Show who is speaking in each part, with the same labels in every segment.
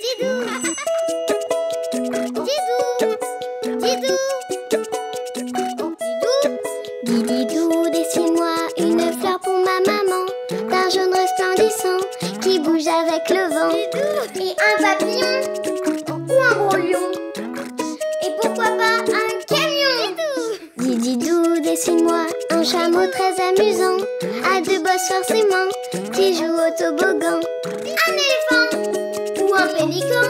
Speaker 1: Didou. Didou. Didou. Didou, dessine-moi une fleur pour ma maman, d'un jaune resplendissant qui bouge avec le vent. Et un papillon ou un gros lion. Et pourquoi pas un camion. Didou, dessine-moi un chameau très amusant, à deux bosses forcément, qui joue au toboggan. Un éléphant ou un pélican.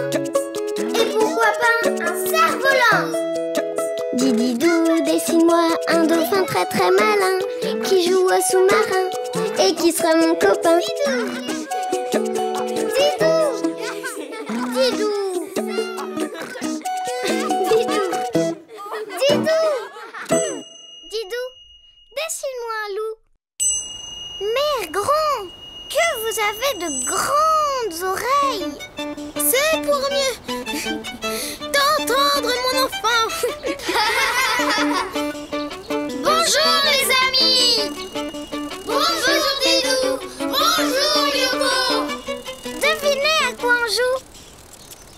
Speaker 1: Et pourquoi pas un cerf-volant. Didou, dessine-moi un dauphin très très malin, qui joue au sous-marin et qui sera mon copain. Didou. Didou. Didou. Didou. Didou, dessine-moi un loup. Mère grand, que vous avez de grandes oreilles.
Speaker 2: C'est pour mieux d'entendre mon enfant. Bonjour les amis. Bonjour Didou. Bonjour Yoko.
Speaker 1: Devinez à quoi on joue.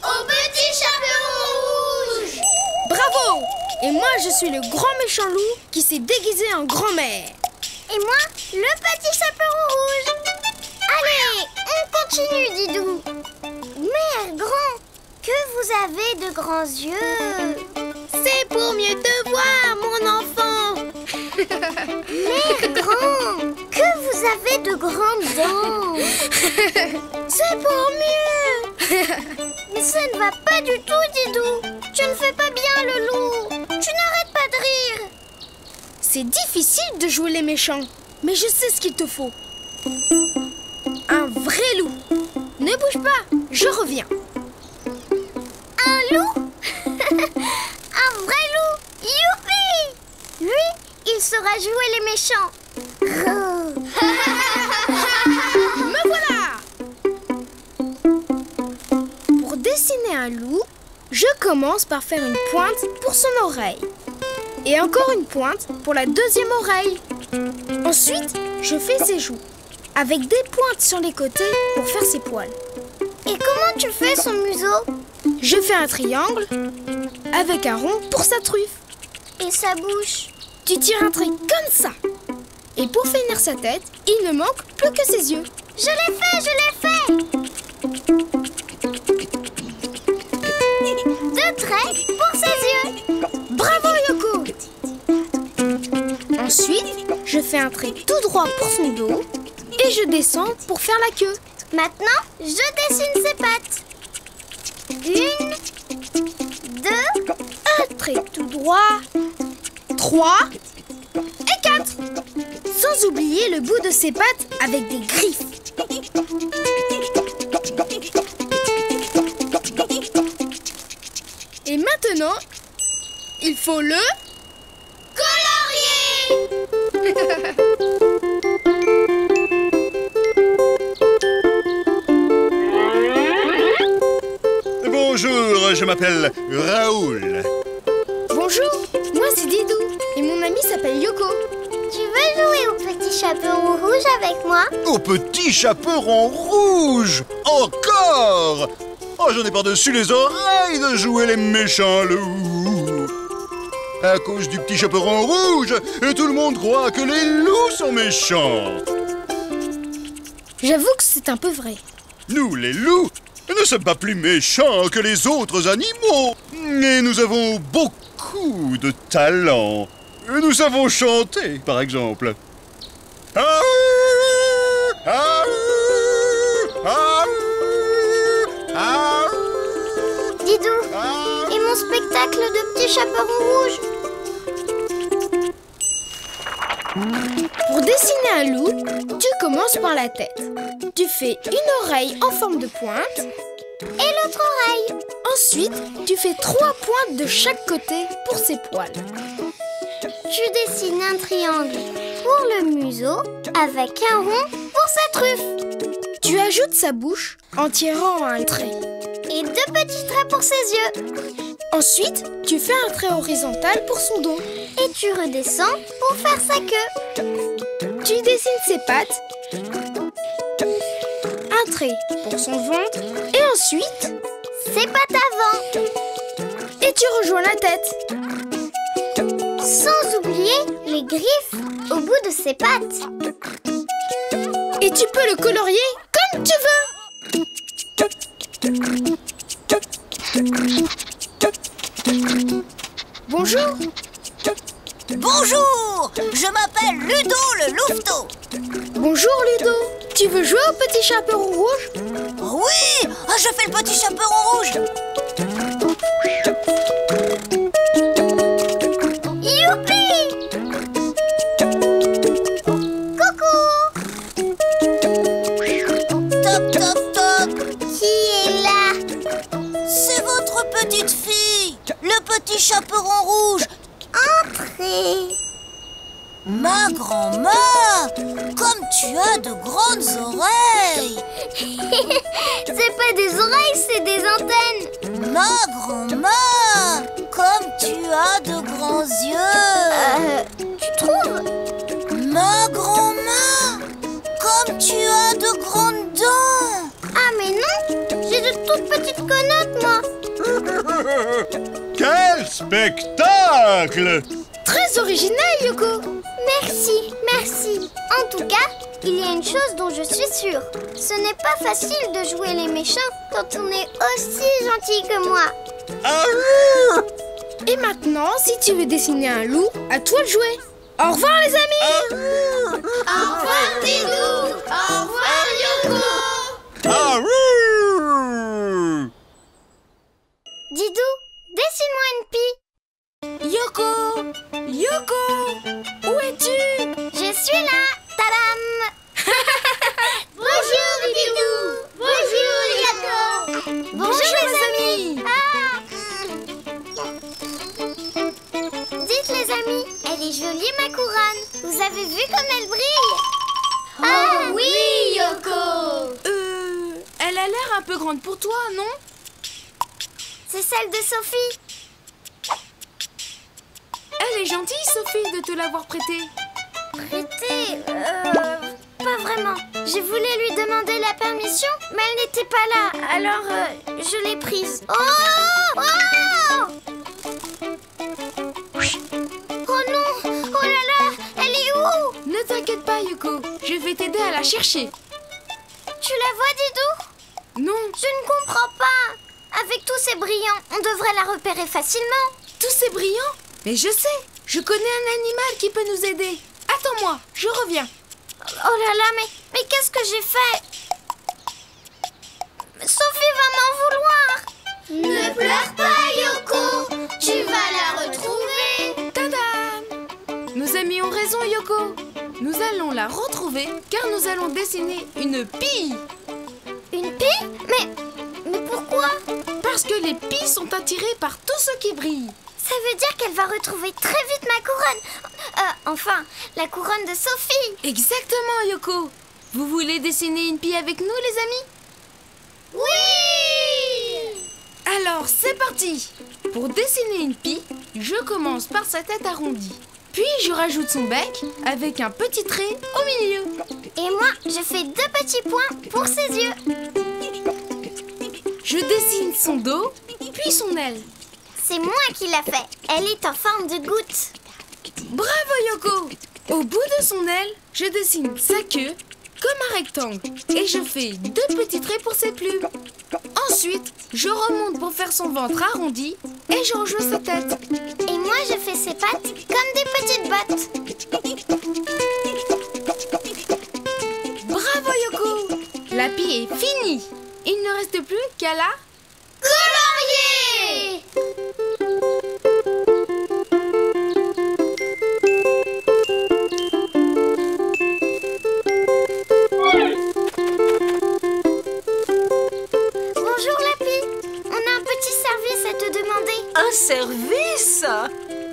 Speaker 2: Au petit chaperon rouge. Bravo. Et moi je suis le grand méchant loup qui s'est déguisé en grand-mère.
Speaker 1: Et moi, le petit chaperon rouge. Allez, on continue, Didou. Mère grand, que vous avez de grands yeux.
Speaker 2: C'est pour mieux te voir, mon enfant.
Speaker 1: Mère grand, que vous avez de grandes dents.
Speaker 2: C'est pour mieux.
Speaker 1: Mais ça ne va pas du tout, Didou. Tu ne fais pas bien le loup. Tu n'arrêtes pas de rire.
Speaker 2: C'est difficile de jouer les méchants, mais je sais ce qu'il te faut. Un vrai loup. Ne bouge pas, je reviens.
Speaker 1: Un loup. Un vrai loup. Youpi. Lui, il saura jouer les méchants. Oh.
Speaker 2: Me voilà. Pour dessiner un loup, je commence par faire une pointe pour son oreille. Et encore une pointe pour la deuxième oreille. Ensuite, je fais ses joues, avec des pointes sur les côtés pour faire ses poils.
Speaker 1: Et comment tu fais son museau?
Speaker 2: Je fais un triangle avec un rond pour sa truffe.
Speaker 1: Et sa bouche?
Speaker 2: Tu tires un trait comme ça. Et pour finir sa tête, il ne manque plus que ses yeux.
Speaker 1: Je l'ai fait, je l'ai fait. 2 traits pour ses yeux.
Speaker 2: Bravo Yoko. Ensuite, je fais un trait tout droit pour son dos et je descends pour faire la queue.
Speaker 1: Maintenant, je dessine ses pattes. 1, 2,
Speaker 2: Un trait tout droit, 3 et 4. Sans oublier le bout de ses pattes avec des griffes. Et maintenant, il faut le colorier.
Speaker 3: Bonjour, je m'appelle Raoul.
Speaker 2: Bonjour, moi c'est Didou et mon ami s'appelle Yoko.
Speaker 1: tu veux jouer au petit chaperon rouge avec moi?
Speaker 3: Au petit chaperon rouge. Encore. Oh, j'en ai par-dessus les oreilles de jouer les méchants loups. À cause du petit chaperon rouge, tout le monde croit que les loups sont méchants.
Speaker 2: J'avoue que c'est un peu vrai.
Speaker 3: Nous, les loups, ne sommes pas plus méchants que les autres animaux. Et nous avons beaucoup de talent. Nous savons chanter, par exemple. Ah, ah, ah, ah,
Speaker 1: Didou,
Speaker 3: ah.
Speaker 1: et mon spectacle de petit chaperon rouge?
Speaker 2: Pour dessiner un loup, tu commences par la tête. Tu fais une oreille en forme de pointe.
Speaker 1: Et l'autre oreille?
Speaker 2: Ensuite, tu fais 3 pointes de chaque côté pour ses poils.
Speaker 1: Tu dessines un triangle pour le museau avec un rond pour sa truffe.
Speaker 2: Tu ajoutes sa bouche en tirant un trait.
Speaker 1: Et 2 petits traits pour ses yeux.
Speaker 2: Ensuite, tu fais un trait horizontal pour son dos.
Speaker 1: Et tu redescends pour faire sa queue.
Speaker 2: Tu dessines ses pattes. Un trait pour son ventre. Et ensuite,
Speaker 1: ses pattes avant.
Speaker 2: Et tu rejoins la tête.
Speaker 1: Sans oublier les griffes au bout de ses pattes.
Speaker 2: Et tu peux le colorier comme tu veux. Bonjour.
Speaker 4: Bonjour, je m'appelle Ludo le louveteau.
Speaker 2: Bonjour Ludo. Tu veux jouer au petit chaperon rouge?
Speaker 4: Oui, je fais le petit chaperon rouge.
Speaker 1: Youpi! Coucou!
Speaker 4: Toc, toc, toc.
Speaker 1: Qui est là?
Speaker 4: C'est votre petite fille, le petit chaperon rouge.
Speaker 1: Entrez!
Speaker 4: Ma grand-mère, comme tu as de grandes oreilles.
Speaker 1: C'est pas des oreilles, c'est des antennes.
Speaker 4: Ma grand-mère, comme tu as de grands yeux.
Speaker 1: Tu trouves?
Speaker 4: Ma grand-mère, comme tu as de grandes dents.
Speaker 1: Ah mais non, j'ai de toutes petites connotes moi.
Speaker 3: Quel spectacle!
Speaker 2: Très original, Yoko.
Speaker 1: Merci, merci. En tout cas, il y a une chose dont je suis sûre. Ce n'est pas facile de jouer les méchants quand on est aussi gentil que moi.
Speaker 2: Et maintenant, si tu veux dessiner un loup, à toi de jouer. Au revoir les amis.
Speaker 1: Au revoir Didou. Au revoir Yoko. Didou, dessine-moi une pie.
Speaker 2: Yoko, Yoko, où es-tu?
Speaker 1: Je suis là. Tadam. Bonjour Didou. Bonjour Yoko. Bonjour les amis. Dites les amis, elle est jolie ma couronne. Vous avez vu comme elle brille? Ah oui Yoko.
Speaker 2: Elle a l'air un peu grande pour toi, non?
Speaker 1: C'est celle de Sophie.
Speaker 2: Elle est gentille, Sophie, de te l'avoir prêtée.
Speaker 1: Prêtée pas vraiment. J'ai voulu lui demander la permission, mais elle n'était pas là. Alors, je l'ai prise. Oh non! Oh là là! Elle est où?
Speaker 2: Ne t'inquiète pas, Yoko. Je vais t'aider à la chercher.
Speaker 1: Tu la vois, Didou?
Speaker 2: Non,
Speaker 1: Je ne comprends pas. Avec tous ces brillants, on devrait la repérer facilement.
Speaker 2: tous ces brillants. Mais je sais, je connais un animal qui peut nous aider. Attends-moi, je reviens.
Speaker 1: Oh là là, mais qu'est-ce que j'ai fait? Sophie va m'en vouloir. Ne pleure pas, Yoko. Tu vas la retrouver.
Speaker 2: Tadam! Nos amis ont raison, Yoko. Nous allons la retrouver car nous allons dessiner une pie.
Speaker 1: Une pie? Mais pourquoi?
Speaker 2: Parce que les pies sont attirées par tout ce qui brille.
Speaker 1: Ça veut dire qu'elle va retrouver très vite ma couronne. Enfin, la couronne de Sophie.
Speaker 2: Exactement, Yoko. Vous voulez dessiner une pie avec nous, les amis?
Speaker 1: Oui!
Speaker 2: Alors, c'est parti. Pour dessiner une pie, je commence par sa tête arrondie. Puis, je rajoute son bec avec un petit trait au milieu.
Speaker 1: Et moi, je fais 2 petits points pour ses yeux.
Speaker 2: Je dessine son dos, puis son aile.
Speaker 1: C'est moi qui l'a fait. Elle est en forme de goutte.
Speaker 2: Bravo, Yoko! Au bout de son aile, je dessine sa queue comme un rectangle. Et je fais 2 petits traits pour ses plumes. Ensuite, je remonte pour faire son ventre arrondi et je rejoins sa tête.
Speaker 1: Et moi, je fais ses pattes comme des petites bottes.
Speaker 2: Bravo, Yoko! La pie est finie. Il ne reste plus qu'à la...
Speaker 1: colorier! Bonjour, Lapi. On a un petit service à te demander.
Speaker 5: Un service?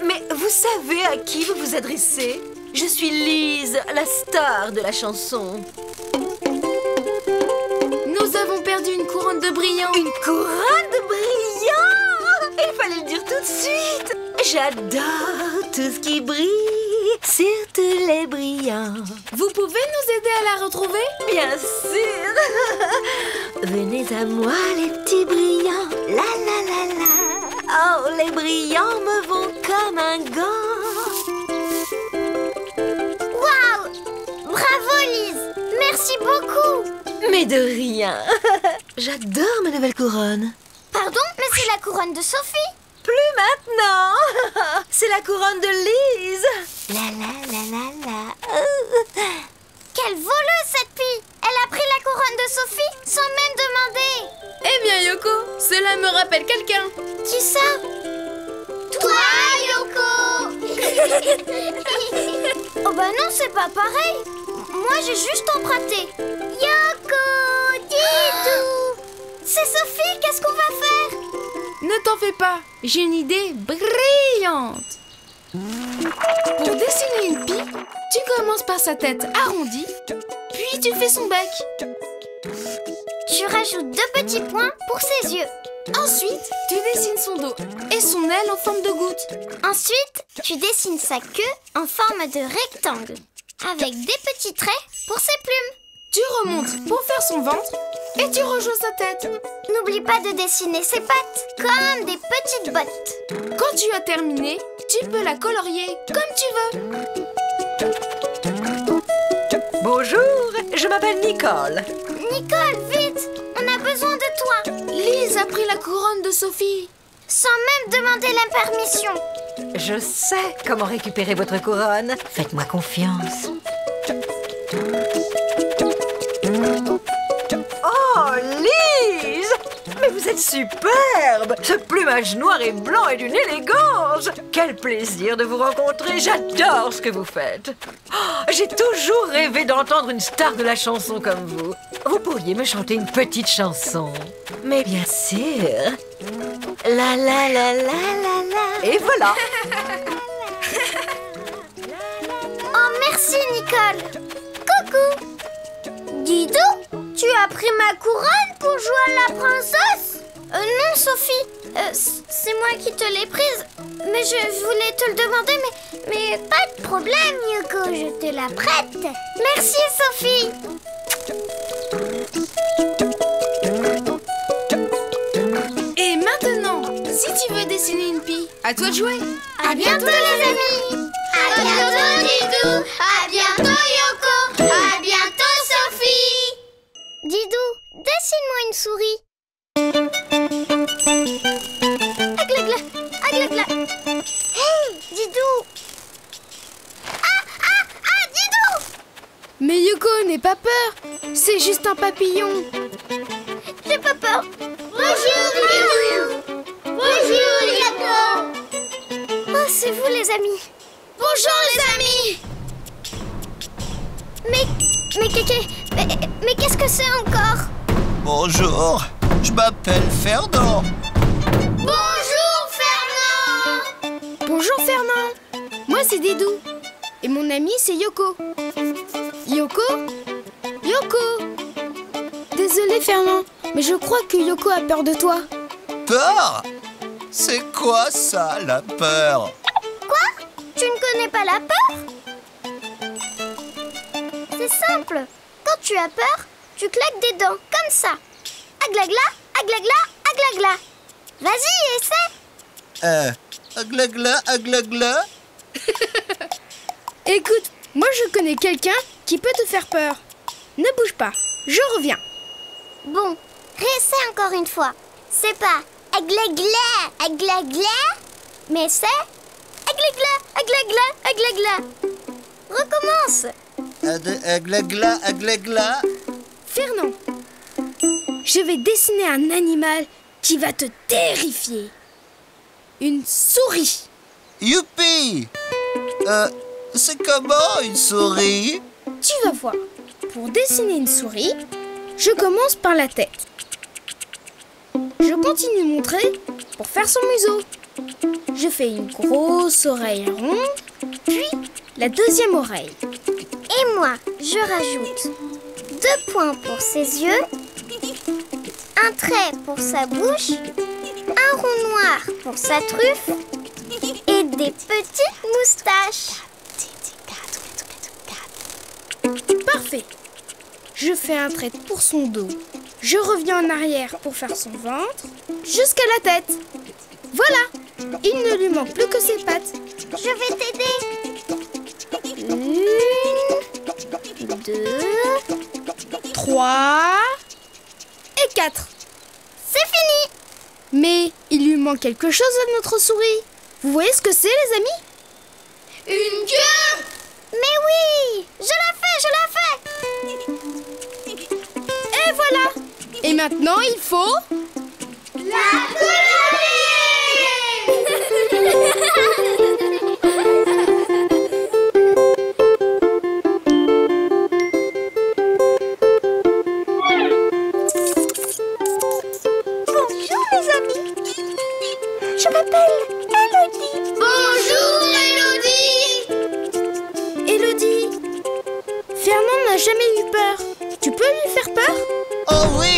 Speaker 5: Mais vous savez à qui vous vous adressez? Je suis Lise, la star de la chanson.
Speaker 2: Nous avons perdu une couronne de brillants.
Speaker 5: Une couronne de brillants! Il fallait le dire tout de suite. J'adore tout ce qui brille. éclaircir tous les brillants.
Speaker 2: Vous pouvez nous aider à la retrouver?
Speaker 5: Bien sûr. Venez à moi les petits brillants. La la la la. Oh, les brillants me vont comme un gant.
Speaker 1: Waouh! Bravo, Lise! Merci beaucoup!
Speaker 5: Mais de rien. J'adore ma nouvelle couronne.
Speaker 1: Pardon, mais c'est la couronne de Sophie!
Speaker 5: Plus maintenant. C'est la couronne de Lise.
Speaker 1: La la la la la. Quelle voleuse cette fille! Elle a pris la couronne de Sophie sans même demander!
Speaker 2: Eh bien, Yoko, cela me rappelle quelqu'un.
Speaker 1: Qui ça? Toi, Yoko! Oh bah non, c'est pas pareil! Moi, j'ai juste emprunté. Yoko! Didou! C'est Sophie, qu'est-ce qu'on va faire?
Speaker 2: Ne t'en fais pas, j'ai une idée brillante. Pour dessiner une pie, tu commences par sa tête arrondie, puis tu fais son bec.
Speaker 1: Tu rajoutes 2 petits points pour ses yeux.
Speaker 2: Ensuite, tu dessines son dos et son aile en forme de goutte.
Speaker 1: Ensuite, tu dessines sa queue en forme de rectangle, avec des petits traits pour ses plumes.
Speaker 2: Tu remontes pour faire son ventre et tu rejoins sa tête.
Speaker 1: N'oublie pas de dessiner ses pattes, comme des petites bottes.
Speaker 2: Quand tu as terminé, tu peux la colorier comme tu veux.
Speaker 5: Bonjour, je m'appelle Nicole.
Speaker 1: Nicole, vite! On a besoin de toi!
Speaker 2: Lise a pris la couronne de Sophie.
Speaker 1: Sans même demander la permission.
Speaker 5: Je sais comment récupérer votre couronne. Faites-moi confiance. Oh, Lise! Mais vous êtes superbe! Ce plumage noir et blanc est d'une élégance! Quel plaisir de vous rencontrer! J'adore ce que vous faites! Oh, j'ai toujours rêvé d'entendre une star de la chanson comme vous. Vous pourriez me chanter une petite chanson. Mais bien sûr! La la la la la la! Et voilà!
Speaker 1: Oh, merci, Nicole! Coucou! Didou, tu as pris ma couronne pour jouer à la princesse? Non, Sophie, c'est moi qui te l'ai prise. Mais je voulais te le demander, mais pas de problème, Yoko, je te la prête. Merci, Sophie.
Speaker 2: Et maintenant, si tu veux dessiner une pie, à toi de jouer.
Speaker 1: À bientôt, les amis. À bientôt, Didou. À bientôt, Yoko. À bientôt, Sophie. Didou, dessine-moi une souris. Aglagla, aglagla. Hey, Didou. Ah, Didou.
Speaker 2: Mais Yoko, n'aie pas peur. C'est juste un papillon.
Speaker 1: J'ai pas peur. Bonjour, Didou. Bonjour, Yoko. Oh, c'est vous, les amis. Bonjour, les amis. Mais qu'est-ce que c'est encore?
Speaker 6: Bonjour, je m'appelle Fernand.
Speaker 1: Bonjour, Fernand.
Speaker 2: Bonjour Fernand. Moi c'est Didou. Et mon ami c'est Yoko. Yoko? Yoko! Désolé Fernand, mais je crois que Yoko a peur de toi.
Speaker 6: Peur? C'est quoi ça, la peur?
Speaker 1: Quoi? Tu ne connais pas la peur? C'est simple. Quand tu as peur, tu claques des dents, comme ça. Aglagla, aglagla, aglagla. Vas-y, essaie.
Speaker 6: Aglagla, aglagla.
Speaker 2: Écoute, moi je connais quelqu'un qui peut te faire peur. Ne bouge pas, je reviens.
Speaker 1: Bon, réessaie encore une fois. C'est pas aglagla, aglagla, mais c'est aglagla, aglagla, aglagla. Recommence.
Speaker 6: Aglagla, aglagla.
Speaker 2: Fernand, je vais dessiner un animal qui va te terrifier. Une souris.
Speaker 6: Youpi! C'est comment une souris?
Speaker 2: Tu vas voir. Pour dessiner une souris, je commence par la tête. Je continue mon trait pour faire son museau. Je fais une grosse oreille ronde, puis la deuxième oreille.
Speaker 1: Et moi, je rajoute 2 points pour ses yeux, un trait pour sa bouche, un rond noir pour sa truffe et des petites moustaches.
Speaker 2: Parfait. Je fais un trait pour son dos. Je reviens en arrière pour faire son ventre, jusqu'à la tête. Voilà. Il ne lui manque plus que ses pattes.
Speaker 1: Je vais t'aider. 1, 2,
Speaker 2: 3 et 4.
Speaker 1: c'est fini.
Speaker 2: Mais il lui manque quelque chose à notre souris. Vous voyez ce que c'est, les amis? Une queue!
Speaker 1: Mais oui, je l'ai fait.
Speaker 2: Et voilà. Et maintenant, il faut...
Speaker 1: La
Speaker 4: Bonjour les amis. Je m'appelle Elodie.
Speaker 1: Bonjour, Elodie.
Speaker 2: Élodie. Fernand n'a jamais eu peur. Tu peux lui faire peur?
Speaker 6: Oh oui!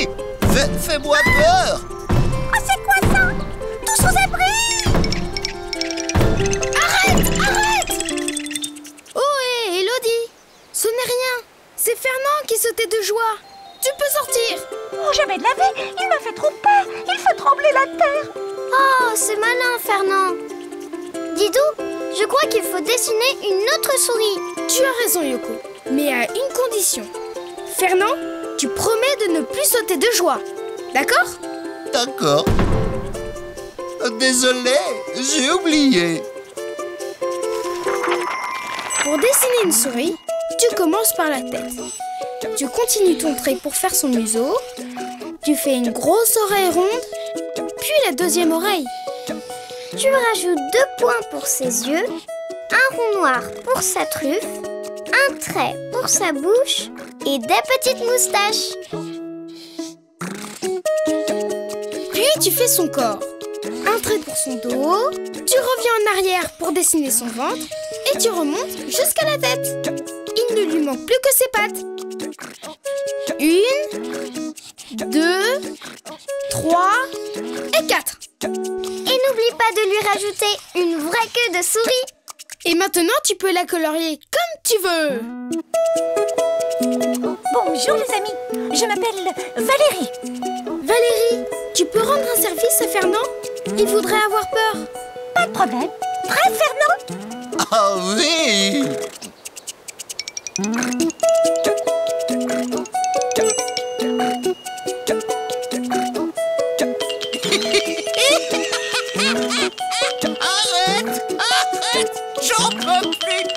Speaker 6: Fais-moi peur!
Speaker 4: Oh, c'est quoi ça? Tous aux abris!
Speaker 2: Arrête! Oh, hé, Élodie. Ce n'est rien. C'est Fernand qui sautait de joie. Tu peux sortir.
Speaker 4: Oh, je vais le laver. Il m'a fait trop peur. Il fait trembler la terre.
Speaker 1: Oh, c'est malin, Fernand. Didou, je crois qu'il faut dessiner une autre souris.
Speaker 2: Tu as raison, Yoko. Mais à une condition. Fernand, tu promets de ne plus sauter de joie. D'accord?
Speaker 6: D'accord. Désolé, j'ai oublié.
Speaker 2: Pour dessiner une souris, tu commences par la tête. Tu continues ton trait pour faire son museau. Tu fais une grosse oreille ronde, puis la deuxième oreille.
Speaker 1: Tu rajoutes 2 points pour ses yeux, un rond noir pour sa truffe, un trait pour sa bouche et des petites moustaches.
Speaker 2: Puis tu fais son corps. Un trait pour son dos, tu reviens en arrière pour dessiner son ventre et tu remontes jusqu'à la tête. Il ne lui manque plus que ses pattes. 1, 2, 3 et 4.
Speaker 1: Et n'oublie pas de lui rajouter une vraie queue de souris.
Speaker 2: Et maintenant, tu peux la colorier comme tu veux.
Speaker 4: Bonjour les amis. Je m'appelle Valérie.
Speaker 2: Valérie, tu peux rendre un service à Fernand? Il voudrait avoir peur.
Speaker 4: Pas de problème. Prêt, Fernand?
Speaker 6: Ah oui! Arrête! J'en peux plus!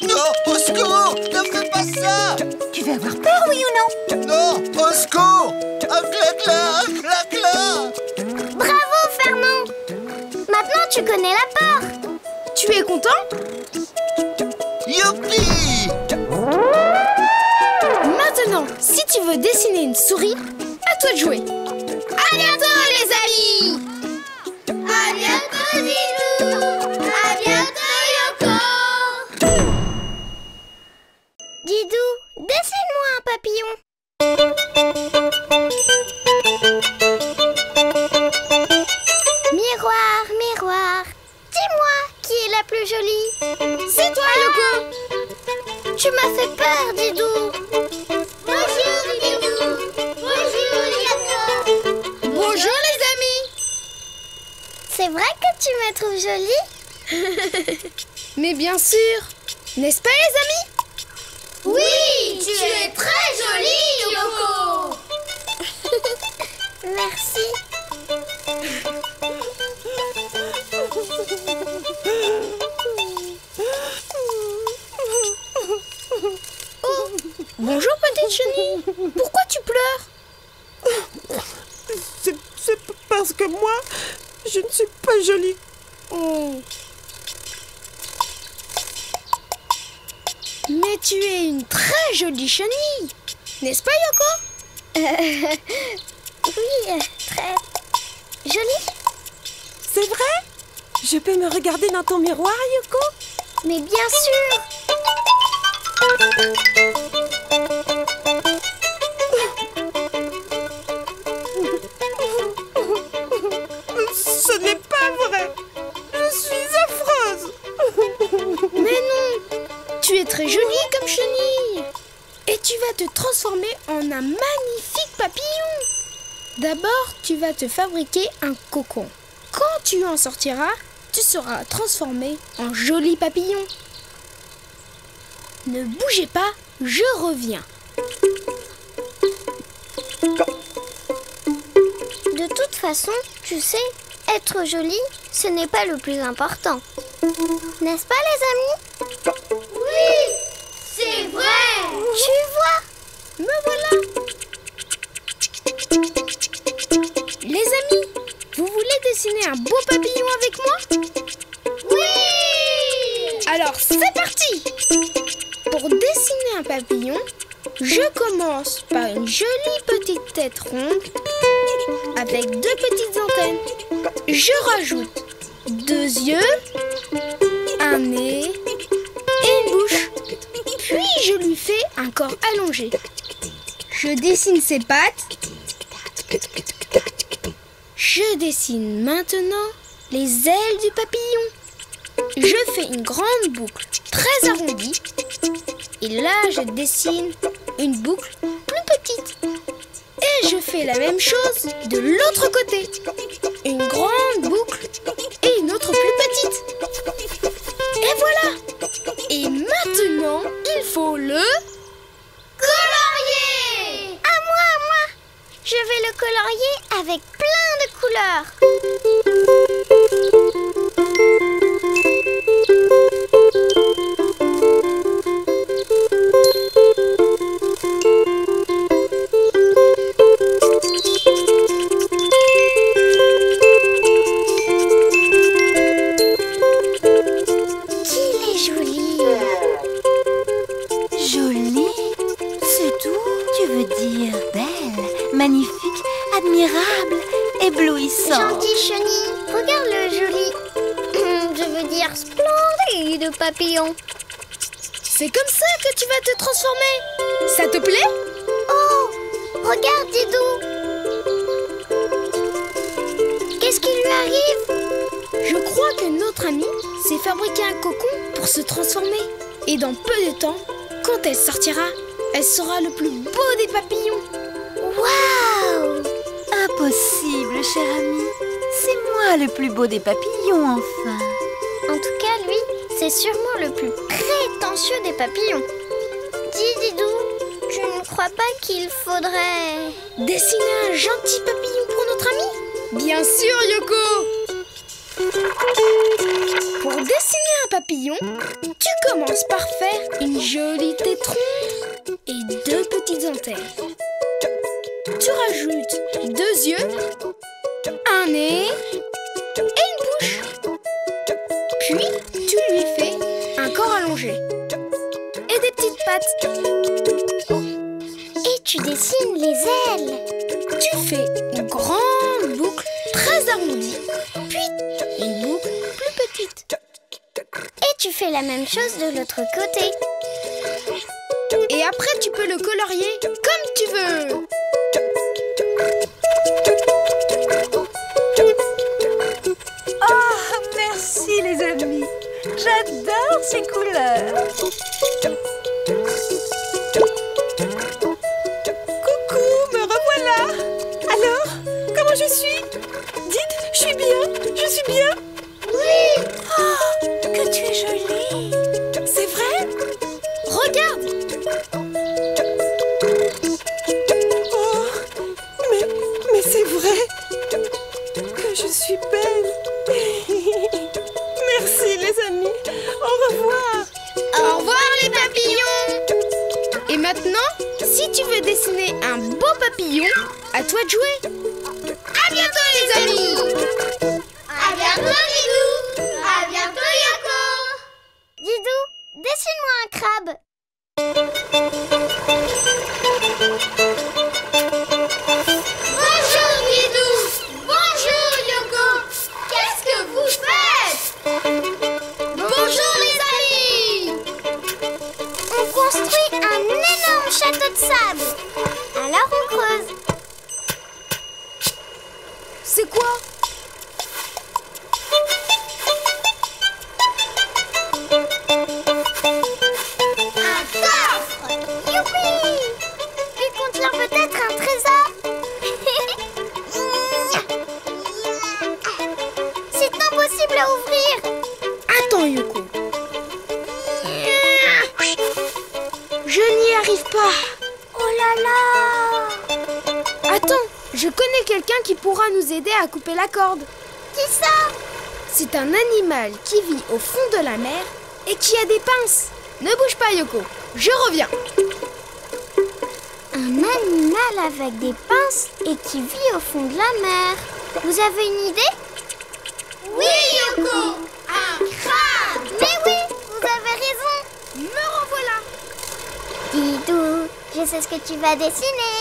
Speaker 6: Non, au secours! Ne fais pas ça!
Speaker 4: Tu veux avoir peur, oui ou non?
Speaker 6: Non, au secours! Un clacla!
Speaker 1: Bravo, Fernand. Maintenant, tu connais la peur.
Speaker 2: Tu es content?
Speaker 6: Youpi!
Speaker 2: Maintenant, si tu veux dessiner une souris, à toi de jouer. À bientôt, les amis!
Speaker 1: À bientôt, Didou. À bientôt, Yoko. Didou, dessine-moi un papillon. Miroir, miroir, dis-moi qui est la plus jolie.
Speaker 2: C'est toi, Yoko!
Speaker 1: Tu m'as fait peur, Didou. Bonjour, Didou. Bonjour, Yoko.
Speaker 2: Bonjour, les amis!
Speaker 1: C'est vrai que tu me trouves jolie?
Speaker 2: Mais bien sûr! N'est-ce pas, les amis?
Speaker 1: Oui, tu es très jolie, Yoko. Merci.
Speaker 2: Oh, bonjour, petite chenille. Pourquoi tu pleures?
Speaker 7: C'est parce que moi, je ne suis pas jolie.
Speaker 2: Oh. Mais tu es une très jolie chenille, n'est-ce pas, Yoko?
Speaker 1: Oui, très jolie.
Speaker 7: C'est vrai? Je peux me regarder dans ton miroir, Yoko?
Speaker 1: Mais bien sûr.
Speaker 7: Ce n'est pas
Speaker 2: très joli comme chenille. Et tu vas te transformer en un magnifique papillon. D'abord, tu vas te fabriquer un cocon. Quand tu en sortiras, tu seras transformé en joli papillon. Ne bougez pas, je reviens.
Speaker 1: De toute façon, tu sais, être joli, ce n'est pas le plus important. N'est-ce pas, les amis?
Speaker 2: Oui, c'est vrai.
Speaker 1: Tu vois?
Speaker 2: Me voilà. Les amis, vous voulez dessiner un beau papillon avec moi? Oui! Alors c'est parti! Pour dessiner un papillon, je commence par une jolie petite tête ronde avec 2 petites antennes. Je rajoute 2 yeux, un nez et une bouche. Puis je lui fais un corps allongé. Je dessine ses pattes. Je dessine maintenant les ailes du papillon. Je fais une grande boucle très arrondie. Et là, je dessine une boucle plus petite. Et je fais la même chose de l'autre côté. Une grande boucle et une autre plus petite. Et voilà. Et maintenant, il faut le colorier.
Speaker 1: À moi. Je vais le colorier avec plein de couleurs. Qu'il est joli.
Speaker 4: Joli? C'est tout? Tu veux dire belle, magnifique, admirable, éblouissant.
Speaker 1: Gentil chenille, regarde le joli. Je veux dire splendide papillon.
Speaker 2: C'est comme ça que tu vas te transformer. Ça te plaît?
Speaker 1: Oh, regarde Didou. Qu'est-ce qui lui arrive?
Speaker 2: Je crois que notre amie s'est fabriqué un cocon pour se transformer. Et dans peu de temps, quand elle sortira, elle sera le plus beau des papillons.
Speaker 1: Waouh!
Speaker 4: Impossible, cher ami. C'est moi le plus beau des papillons, enfin.
Speaker 1: En tout cas, lui, c'est sûrement le plus prétentieux des papillons. Dis, Didou, tu ne crois pas qu'il faudrait...
Speaker 2: Dessiner un gentil papillon pour notre ami? Bien sûr, Yoko! Pour dessiner un papillon, tu commences par faire une jolie tête ronde et 2 petites antennes. Tu rajoutes 2 yeux, un nez et une bouche. Puis, tu lui fais un corps allongé et des petites pattes.
Speaker 1: Et tu dessines les ailes.
Speaker 2: Tu fais une grande boucle très arrondie, puis une boucle plus petite.
Speaker 1: Et tu fais la même chose de l'autre côté.
Speaker 2: Et après, tu peux le colorier comme tu veux.
Speaker 5: Oh, merci les amis. J'adore ces couleurs. Coucou, me revoilà. Alors, comment je suis? Dites, je suis bien?
Speaker 1: Oui!
Speaker 5: Oh, que tu es jolie. C'est vrai?
Speaker 2: Regarde!
Speaker 7: Oh, mais c'est vrai que je suis belle. Merci les amis. Au revoir.
Speaker 2: Au revoir les papillons! Et maintenant, si tu veux dessiner un beau papillon, à toi de jouer. À bientôt les amis!
Speaker 1: À bientôt, Didou! À bientôt, Yoko! Didou, dessine-moi un crabe.
Speaker 2: Bonjour Didou! Bonjour Yoko! Qu'est-ce que vous faites? Bonjour les amis!
Speaker 1: On construit un énorme château de sable. Alors on creuse.
Speaker 2: C'est quoi? arrive pas.
Speaker 1: Oh là là!
Speaker 2: Attends, je connais quelqu'un qui pourra nous aider à couper la corde.
Speaker 1: Qui ça?
Speaker 2: C'est un animal qui vit au fond de la mer et qui a des pinces. Ne bouge pas, Yoko, je reviens.
Speaker 1: Un animal avec des pinces et qui vit au fond de la mer. Vous avez une idée? Oui, Yoko! Un crabe! Mais oui, vous avez raison!
Speaker 2: Me revoilà.
Speaker 1: Didou, je sais ce que tu vas dessiner.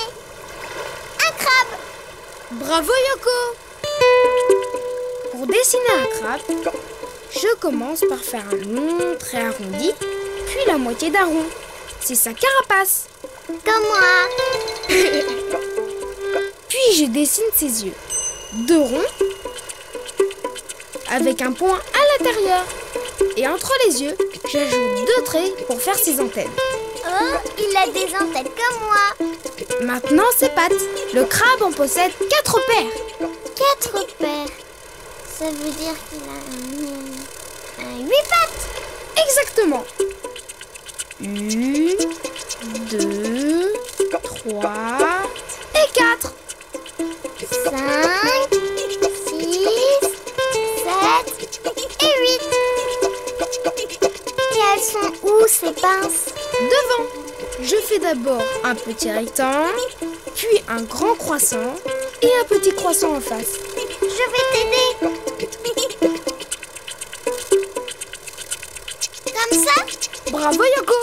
Speaker 1: Un crabe!
Speaker 2: Bravo, Yoko. Pour dessiner un crabe, je commence par faire un long trait arrondi, puis la moitié d'un rond. C'est sa carapace.
Speaker 1: Comme moi.
Speaker 2: Puis je dessine ses yeux. 2 ronds avec un point à l'intérieur. Et entre les yeux, j'ajoute 2 traits pour faire ses antennes.
Speaker 1: Oh, il a des antennes comme moi.
Speaker 2: Maintenant, ses pattes. Le crabe en possède 4 paires.
Speaker 1: 4 paires. Ça veut dire qu'il a un 8 pattes.
Speaker 2: Exactement. 1, 2, 3 et 4.
Speaker 1: 5, 6, 7 et 8. Et elles sont où ces pinces?
Speaker 2: Devant. Je fais d'abord un petit rectangle, puis un grand croissant et un petit croissant en face.
Speaker 1: Je vais t'aider. Comme ça?
Speaker 2: Bravo, Yoko.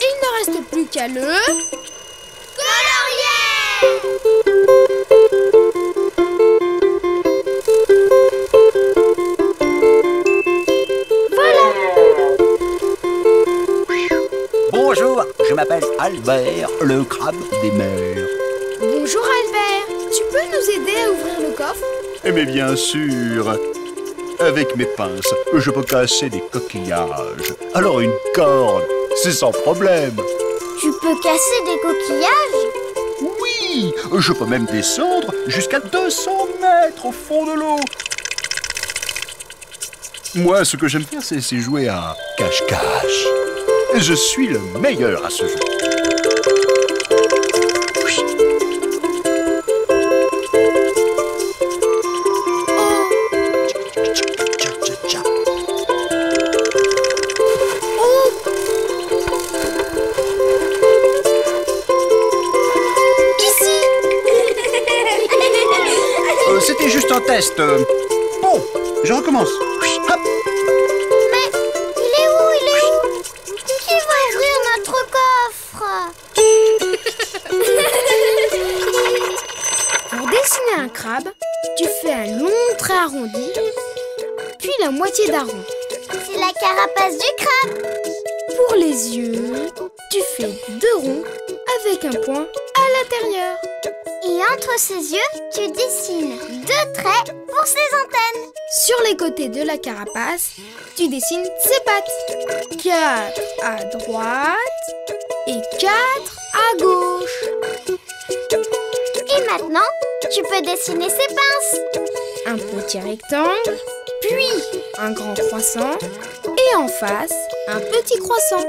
Speaker 2: Il ne reste plus qu'à le...
Speaker 1: colorier!
Speaker 8: Bonjour, je m'appelle Albert, le crabe des mers.
Speaker 2: Bonjour, Albert. Tu peux nous aider à ouvrir le coffre?
Speaker 3: Mais bien sûr. Avec mes pinces, je peux casser des coquillages. Alors une corde, c'est sans problème.
Speaker 1: Tu peux casser des coquillages?
Speaker 3: Oui, je peux même descendre jusqu'à 200 mètres au fond de l'eau. Moi, ce que j'aime faire, c'est jouer à cache-cache. Je suis le meilleur à ce jeu. C'était juste un test. Bon, je recommence. Hop.
Speaker 1: Mais il est où? Qui va ouvrir notre coffre?
Speaker 2: Pour dessiner un crabe, tu fais un long trait arrondi, puis la moitié d'un rond.
Speaker 1: C'est la carapace du crabe.
Speaker 2: Pour les yeux, tu fais 2 ronds avec un point à l'intérieur.
Speaker 1: Et entre ses yeux, tu dessines 2 traits pour ses antennes.
Speaker 2: Sur les côtés de la carapace, tu dessines ses pattes. 4 à droite et 4 à gauche.
Speaker 1: Et maintenant, tu peux dessiner ses pinces.
Speaker 2: Un petit rectangle, puis un grand croissant et en face, un petit croissant.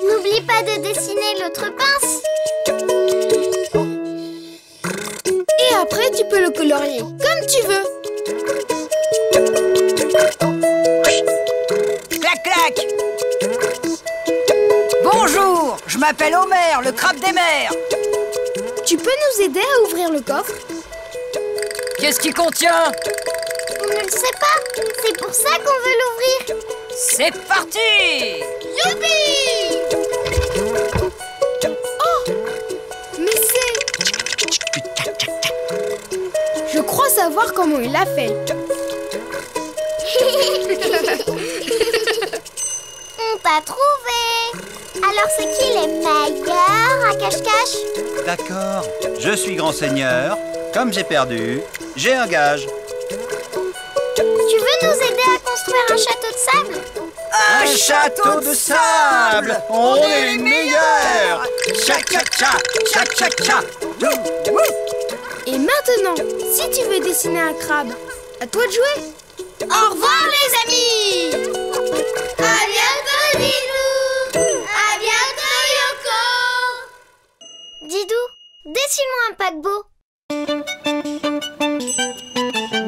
Speaker 1: N'oublie pas de dessiner l'autre pince.
Speaker 2: Et après, tu peux le colorier comme tu veux.
Speaker 5: Clac, clac! Bonjour, je m'appelle Homer, le crabe des mers.
Speaker 2: Tu peux nous aider à ouvrir le coffre?
Speaker 5: Qu'est-ce qu'il contient?
Speaker 1: On ne le sait pas. C'est pour ça qu'on veut l'ouvrir.
Speaker 5: C'est parti!
Speaker 2: Youpi! Oh! Mais c'est... Je crois savoir comment il l'a fait.
Speaker 1: On t'a trouvé. Alors c'est qui les meilleurs à cache-cache?
Speaker 8: D'accord, je suis grand seigneur. Comme j'ai perdu, j'ai un gage.
Speaker 1: Tu veux nous aider à construire un château de sable?
Speaker 8: Un château de sable! On est les meilleurs! Cha-cha-cha! Cha-cha-cha!
Speaker 2: Et maintenant, si tu veux dessiner un crabe, à toi de jouer. Au revoir les amis!
Speaker 1: À bientôt, Didou! À bientôt! un paquebot?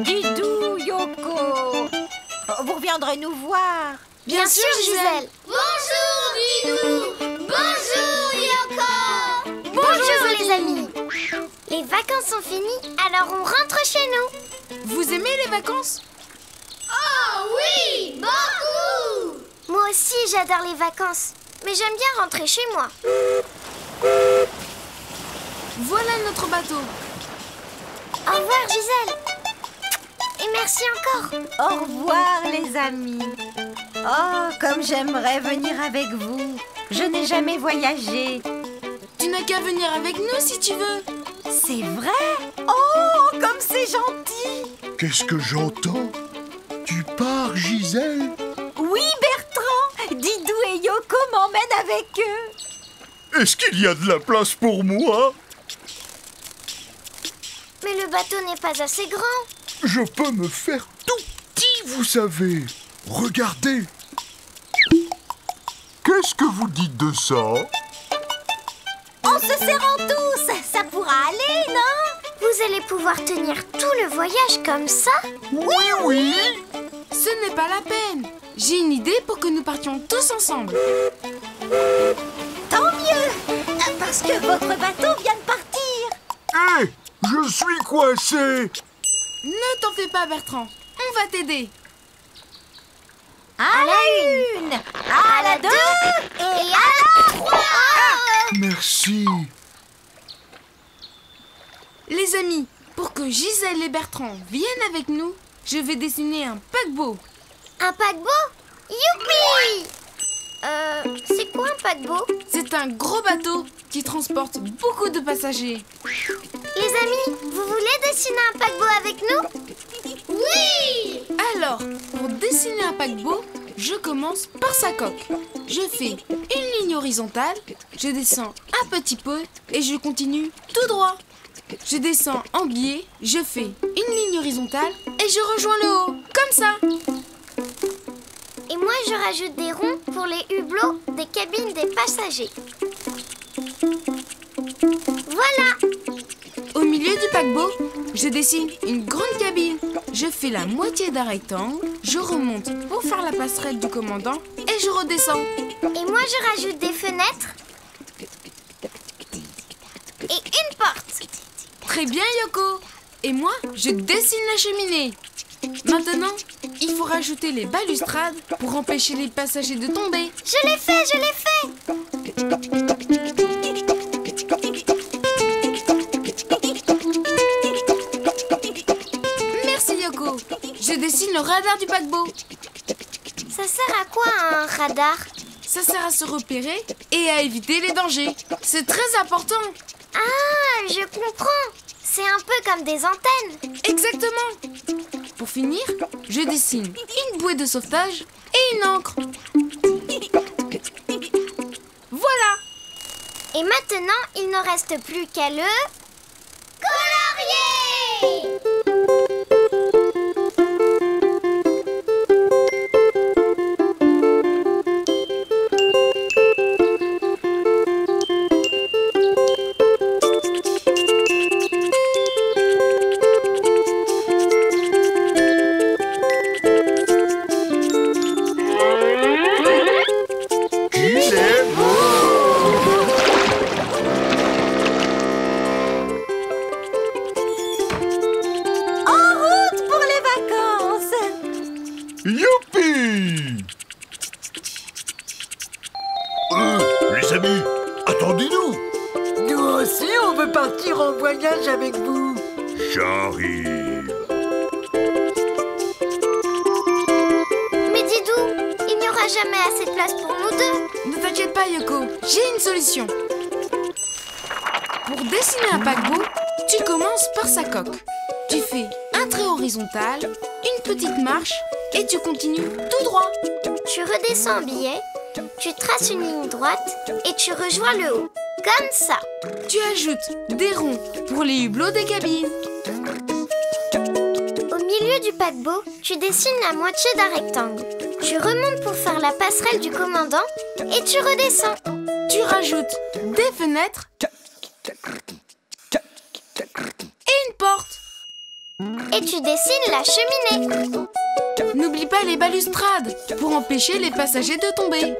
Speaker 4: Didou, Yoko, vous reviendrez nous voir.
Speaker 1: Bien sûr, Gisèle. Bonjour, Didou. Bonjour, Yoko. Bonjour, les amis. Les vacances sont finies, alors on rentre chez nous.
Speaker 2: Vous aimez les vacances?
Speaker 1: Oh oui, beaucoup. Moi aussi, j'adore les vacances. Mais j'aime bien rentrer chez moi.
Speaker 2: Voilà notre bateau.
Speaker 1: Au revoir, Gisèle. Et merci encore.
Speaker 4: Au revoir, les amis. Oh, comme j'aimerais venir avec vous. Je n'ai jamais voyagé.
Speaker 2: Tu n'as qu'à venir avec nous si tu veux.
Speaker 4: C'est vrai? Oh, comme c'est gentil.
Speaker 3: Qu'est-ce que j'entends? Tu pars, Gisèle?
Speaker 4: Oui, Bertrand. Didou et Yoko m'emmènent avec eux.
Speaker 3: Est-ce qu'il y a de la place pour moi?
Speaker 1: Mais le bateau n'est pas assez grand.
Speaker 3: Je peux me faire tout petit, vous savez. Regardez. Qu'est-ce que vous dites de ça?
Speaker 4: En se serrant tous, ça pourra aller, non?
Speaker 1: Vous allez pouvoir tenir tout le voyage comme ça?
Speaker 3: Oui, oui.
Speaker 2: Ce n'est pas la peine. J'ai une idée pour que nous partions tous ensemble.
Speaker 4: Tant mieux, parce que votre bateau vient de partir.
Speaker 3: Hé, je suis coincé.
Speaker 2: Ne t'en fais pas, Bertrand. On va t'aider.
Speaker 4: À la une, à la deux et à la trois.
Speaker 3: Merci.
Speaker 2: Les amis, pour que Gisèle et Bertrand viennent avec nous, je vais dessiner un paquebot.
Speaker 1: Un paquebot? Youpi! C'est quoi un paquebot?
Speaker 2: C'est un gros bateau qui transporte beaucoup de passagers.
Speaker 1: Les amis, vous voulez dessiner un paquebot avec nous? Oui!
Speaker 2: Alors, pour dessiner un paquebot, je commence par sa coque. Je fais une ligne horizontale, je descends un petit peu et je continue tout droit. Je descends en biais, je fais une ligne horizontale et je rejoins le haut, comme ça.
Speaker 1: Et moi, je rajoute des ronds pour les hublots des cabines des passagers. Voilà!
Speaker 2: Au milieu du paquebot, je dessine une grande cabine. Je fais la moitié d'un rectangle, je remonte pour faire la passerelle du commandant et je redescends.
Speaker 1: Et moi, je rajoute des fenêtres et une porte.
Speaker 2: Très bien, Yoko. Et moi, je dessine la cheminée. Maintenant, il faut rajouter les balustrades pour empêcher les passagers de tomber.
Speaker 1: Je l'ai fait, je l'ai fait.
Speaker 2: Merci, Yoko. Je dessine le radar du paquebot.
Speaker 1: Ça sert à quoi un radar?
Speaker 2: Ça sert à se repérer et à éviter les dangers. C'est très important.
Speaker 1: Ah, je comprends. C'est un peu comme des antennes.
Speaker 2: Exactement. Pour finir, je dessine une bouée de sauvetage et une encre. Voilà.
Speaker 1: Et maintenant, il ne reste plus qu'à le colorier.
Speaker 3: Youpi! Les amis, attendez-nous!
Speaker 5: Nous aussi, on veut partir en voyage avec vous.
Speaker 3: J'arrive.
Speaker 1: Mais Didou, il n'y aura jamais assez de place pour nous deux.
Speaker 2: Ne t'inquiète pas, Yoko, j'ai une solution. Pour dessiner un paquebot, tu commences par sa coque. Tu fais un trait horizontal, une petite marche et tu continues tout droit.
Speaker 1: Tu redescends en biais, tu traces une ligne droite et tu rejoins le haut. Comme ça.
Speaker 2: Tu ajoutes des ronds pour les hublots des cabines.
Speaker 1: Au milieu du paquebot, tu dessines la moitié d'un rectangle. Tu remontes pour faire la passerelle du commandant et tu redescends.
Speaker 2: Tu rajoutes des fenêtres
Speaker 1: Et tu dessines la cheminée.
Speaker 9: N'oublie pas les balustrades pour empêcher les passagers de tomber.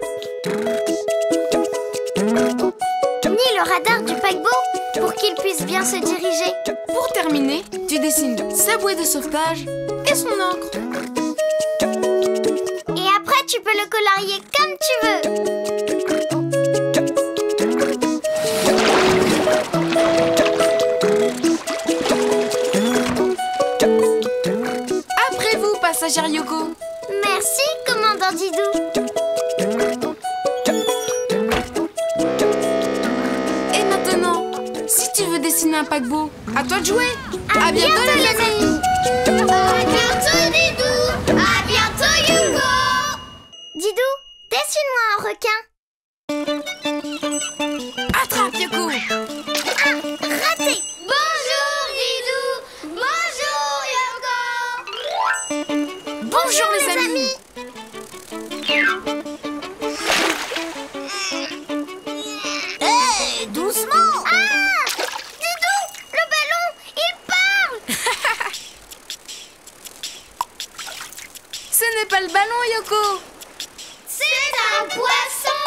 Speaker 1: Ni le radar du paquebot pour qu'il puisse bien se diriger.
Speaker 9: Pour terminer, tu dessines sa bouée de sauvetage et son encre.
Speaker 1: Et après, tu peux le colorier comme tu veux.
Speaker 9: Après vous, passagère Yoko.
Speaker 1: Merci, commandant Didou.
Speaker 9: Et maintenant, si tu veux dessiner un paquebot, à toi de jouer.
Speaker 1: À
Speaker 9: bientôt les amis.
Speaker 1: À bientôt Didou. À bientôt Yoko. Didou, dessine-moi un requin.
Speaker 9: Attrape Yoko.
Speaker 1: Ah, raté. Bonjour Didou. Bonjour Yoko.
Speaker 9: Bonjour les amis.
Speaker 4: Hé, doucement!
Speaker 1: Ah, Didou, le ballon, il parle.
Speaker 9: Ce n'est pas le ballon Yoko.
Speaker 1: C'est un poisson.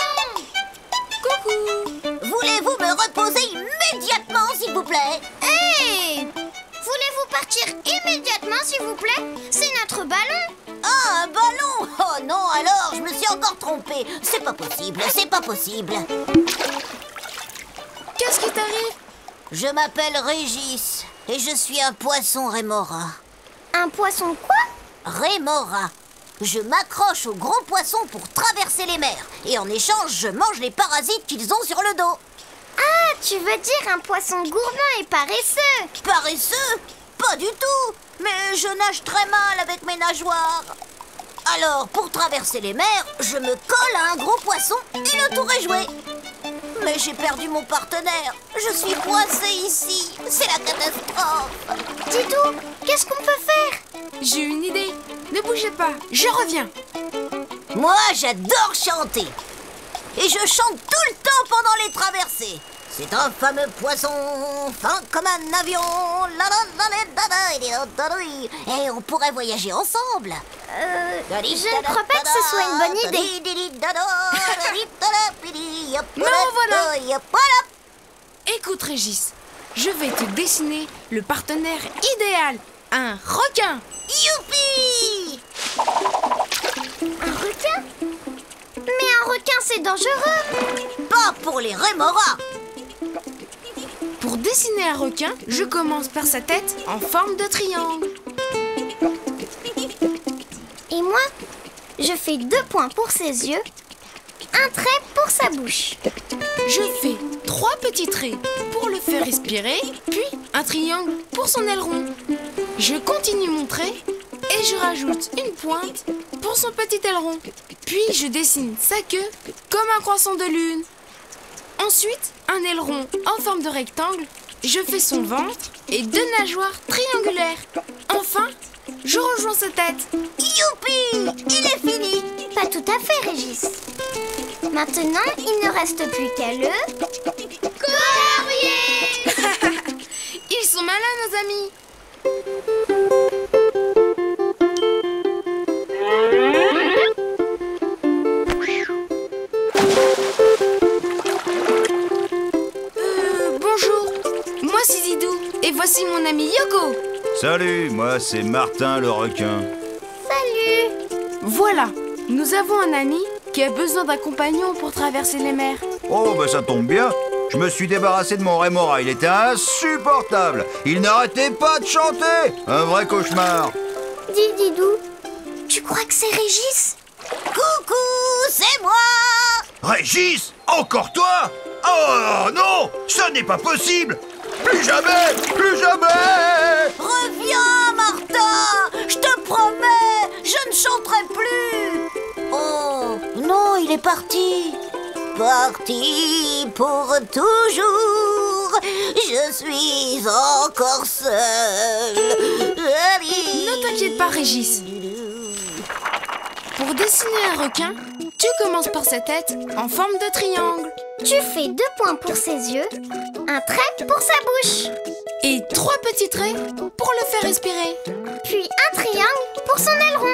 Speaker 9: Coucou.
Speaker 4: Voulez-vous me reposer immédiatement, s'il vous plaît?
Speaker 1: Hé, voulez-vous partir immédiatement, s'il vous plaît? C'est notre ballon.
Speaker 4: Ah, un ballon! Oh non, alors, je me suis encore trompée. C'est pas possible, c'est pas possible.
Speaker 9: Qu'est-ce qui t'arrive?
Speaker 4: Je m'appelle Régis et je suis un poisson rémora.
Speaker 1: Un poisson quoi?
Speaker 4: Rémora. Je m'accroche aux gros poissons pour traverser les mers. Et en échange, je mange les parasites qu'ils ont sur le dos.
Speaker 1: Ah, tu veux dire un poisson gourmand et paresseux?
Speaker 4: Paresseux? Pas du tout. Mais je nage très mal avec mes nageoires. Alors, pour traverser les mers, je me colle à un gros poisson et le tour est joué. Mais j'ai perdu mon partenaire. Je suis coincée ici. C'est la catastrophe.
Speaker 1: Didou, qu'est-ce qu'on peut faire?
Speaker 9: J'ai une idée. Ne bougez pas, je reviens.
Speaker 4: Moi, j'adore chanter. Et je chante tout le temps pendant les traversées. C'est un fameux poisson, fin comme un avion. Et on pourrait voyager ensemble.
Speaker 1: Je ne crois pas que ce soit une bonne idée.
Speaker 9: Me revoilà. Écoute Régis, je vais te dessiner le partenaire idéal, un requin.
Speaker 4: Youpi!
Speaker 1: Un requin? Mais un requin, c'est dangereux.
Speaker 4: Pas pour les rémoras.
Speaker 9: Pour dessiner un requin, je commence par sa tête en forme de triangle.
Speaker 1: Et moi, je fais 2 points pour ses yeux, un trait pour sa bouche.
Speaker 9: Je fais 3 petits traits pour le faire respirer, puis un triangle pour son aileron. Je continue mon trait et je rajoute une pointe pour son petit aileron. Puis je dessine sa queue comme un croissant de lune. Ensuite, un aileron en forme de rectangle. Je fais son ventre et 2 nageoires triangulaires. Enfin, je rejoins sa tête.
Speaker 4: Youpi! Il est fini.
Speaker 1: Pas tout à fait, Régis. Maintenant, il ne reste plus qu'à le colorier.
Speaker 9: Ils sont malins, nos amis. Bonjour, moi c'est Didou et voici mon ami Yoko.
Speaker 8: Salut, moi c'est Martin le requin.
Speaker 1: Salut.
Speaker 9: Voilà, nous avons un ami qui a besoin d'un compagnon pour traverser les mers.
Speaker 8: Oh, bah ça tombe bien. Je me suis débarrassé de mon rémora, il était insupportable. Il n'arrêtait pas de chanter. Un vrai cauchemar.
Speaker 1: Dis, Didou, tu crois que c'est Régis?
Speaker 4: Coucou, c'est moi.
Speaker 8: Régis, encore toi? Oh non, ce n'est pas possible. Plus jamais, plus jamais.
Speaker 4: Reviens, Martin. Je te promets, je ne chanterai plus. Oh, non, il est parti. Parti pour toujours. Je suis encore seule.
Speaker 9: Ne t'inquiète pas, Régis. Pour dessiner un requin, tu commences par sa tête en forme de triangle.
Speaker 1: Tu fais 2 points pour ses yeux, un trait pour sa bouche,
Speaker 9: Et 3 petits traits pour le faire respirer.
Speaker 1: puis un triangle pour son aileron.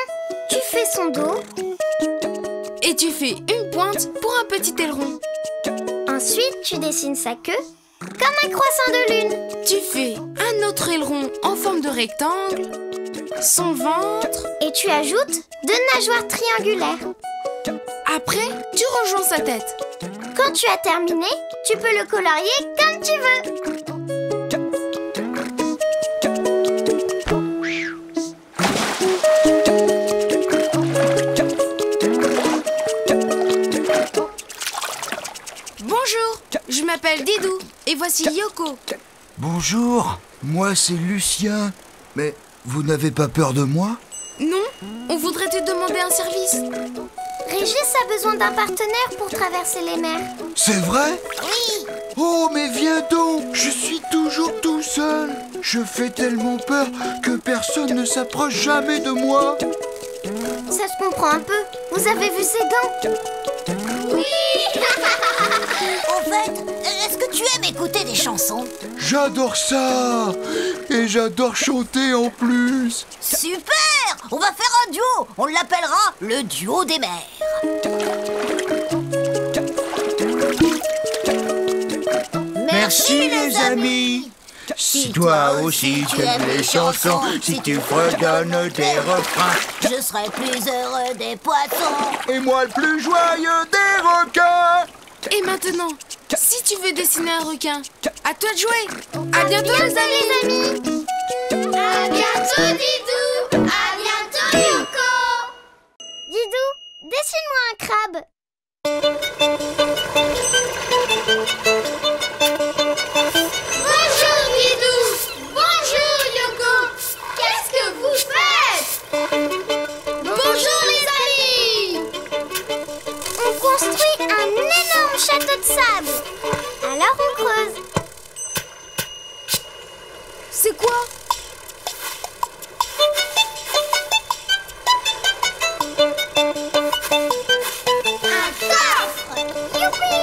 Speaker 1: Tu fais son dos,
Speaker 9: Et tu fais une pointe pour un petit aileron.
Speaker 1: ensuite tu dessines sa queue comme un croissant de lune.
Speaker 9: Tu fais un autre aileron en forme de rectangle, son ventre.
Speaker 1: Et tu ajoutes 2 nageoires triangulaires.
Speaker 9: Après, tu rejoins sa tête.
Speaker 1: Quand tu as terminé, tu peux le colorier comme tu veux.
Speaker 9: Bonjour, je m'appelle Didou et voici Yoko.
Speaker 8: Bonjour, moi c'est Lucien. Mais vous n'avez pas peur de moi?
Speaker 9: Non, on voudrait te demander un service.
Speaker 1: Régis a besoin d'un partenaire pour traverser les mers.
Speaker 8: C'est vrai?
Speaker 1: Oui.
Speaker 8: Oh, mais viens donc! Je suis toujours tout seul. Je fais tellement peur que personne ne s'approche jamais de moi.
Speaker 1: Ça se comprend un peu. Vous avez vu ses dents? Oui.
Speaker 4: Au fait, est-ce que tu aimes écouter des chansons?
Speaker 8: J'adore ça! Et j'adore chanter en plus.
Speaker 4: Super! On va faire un duo. On l'appellera le duo des mers.
Speaker 8: Merci les amis. Si toi aussi tu aimes les chansons, si tu fredonnes des refrains,
Speaker 4: je serai plus heureux des poissons.
Speaker 8: et moi le plus joyeux des requins.
Speaker 9: Et maintenant, si tu veux dessiner un requin, à toi de jouer. À bientôt les amis.
Speaker 1: À bientôt Didou. À bientôt Yoko. Didou, dessine-moi un crabe. Bonjour Didou. Bonjour Yoko. Qu'est-ce que vous faites? Bonjour les amis. On construit un énorme château de sable. Alors on creuse.
Speaker 9: C'est quoi?
Speaker 1: Un coffre. Youpi.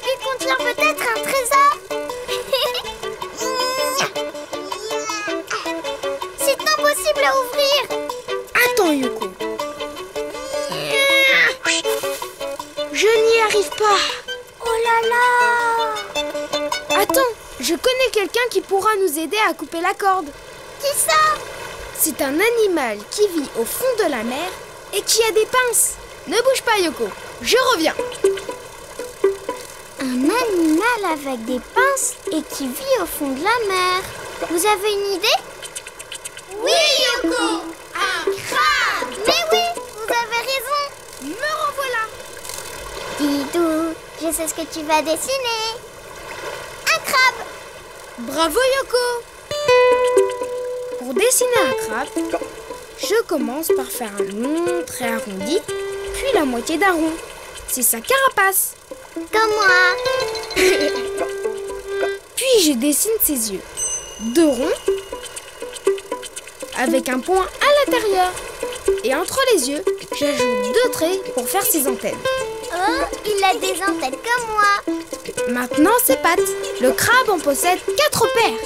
Speaker 1: Il contient peut-être un trésor. C'est impossible à ouvrir.
Speaker 2: Attends, Yoko. Je n'y arrive pas.
Speaker 1: Oh là là.
Speaker 2: Attends, je connais quelqu'un qui pourra nous aider à couper la corde.
Speaker 1: Qui ça?
Speaker 2: C'est un animal qui vit au fond de la mer et qui a des pinces. Ne bouge pas, Yoko. Je reviens.
Speaker 1: Un animal avec des pinces et qui vit au fond de la mer. Vous avez une idée? Oui, Yoko. Un crabe. Mais oui, vous avez raison.
Speaker 2: Me revoilà.
Speaker 1: Didou, je sais ce que tu vas dessiner. Un crabe.
Speaker 2: Bravo, Yoko. Pour dessiner un crabe, je commence par faire un long trait arrondi, puis la moitié d'un rond. C'est sa carapace.
Speaker 1: Comme moi.
Speaker 2: Puis je dessine ses yeux. 2 ronds avec un point à l'intérieur. Et entre les yeux, j'ajoute 2 traits pour faire ses antennes.
Speaker 1: Oh, il a des antennes comme moi.
Speaker 2: Maintenant, ses pattes. Le crabe en possède 4 paires.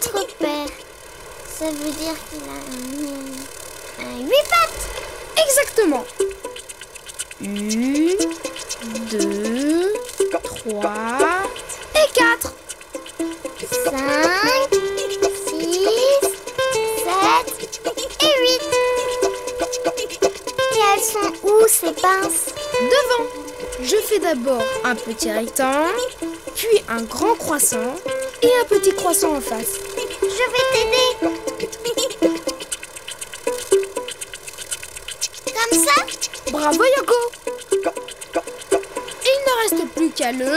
Speaker 1: 4 paires. Ça veut dire qu'il a un 8 pattes.
Speaker 2: Exactement. 1, 2, 3 et 4.
Speaker 1: 5, 6, 7 et 8. Et elles sont où ces pinces?
Speaker 2: Devant. Je fais d'abord un petit rectangle, puis un grand croissant et un petit croissant en face.
Speaker 1: Je vais t'aider. Comme ça?
Speaker 2: Bravo, Yoko. Il ne reste plus qu'à le...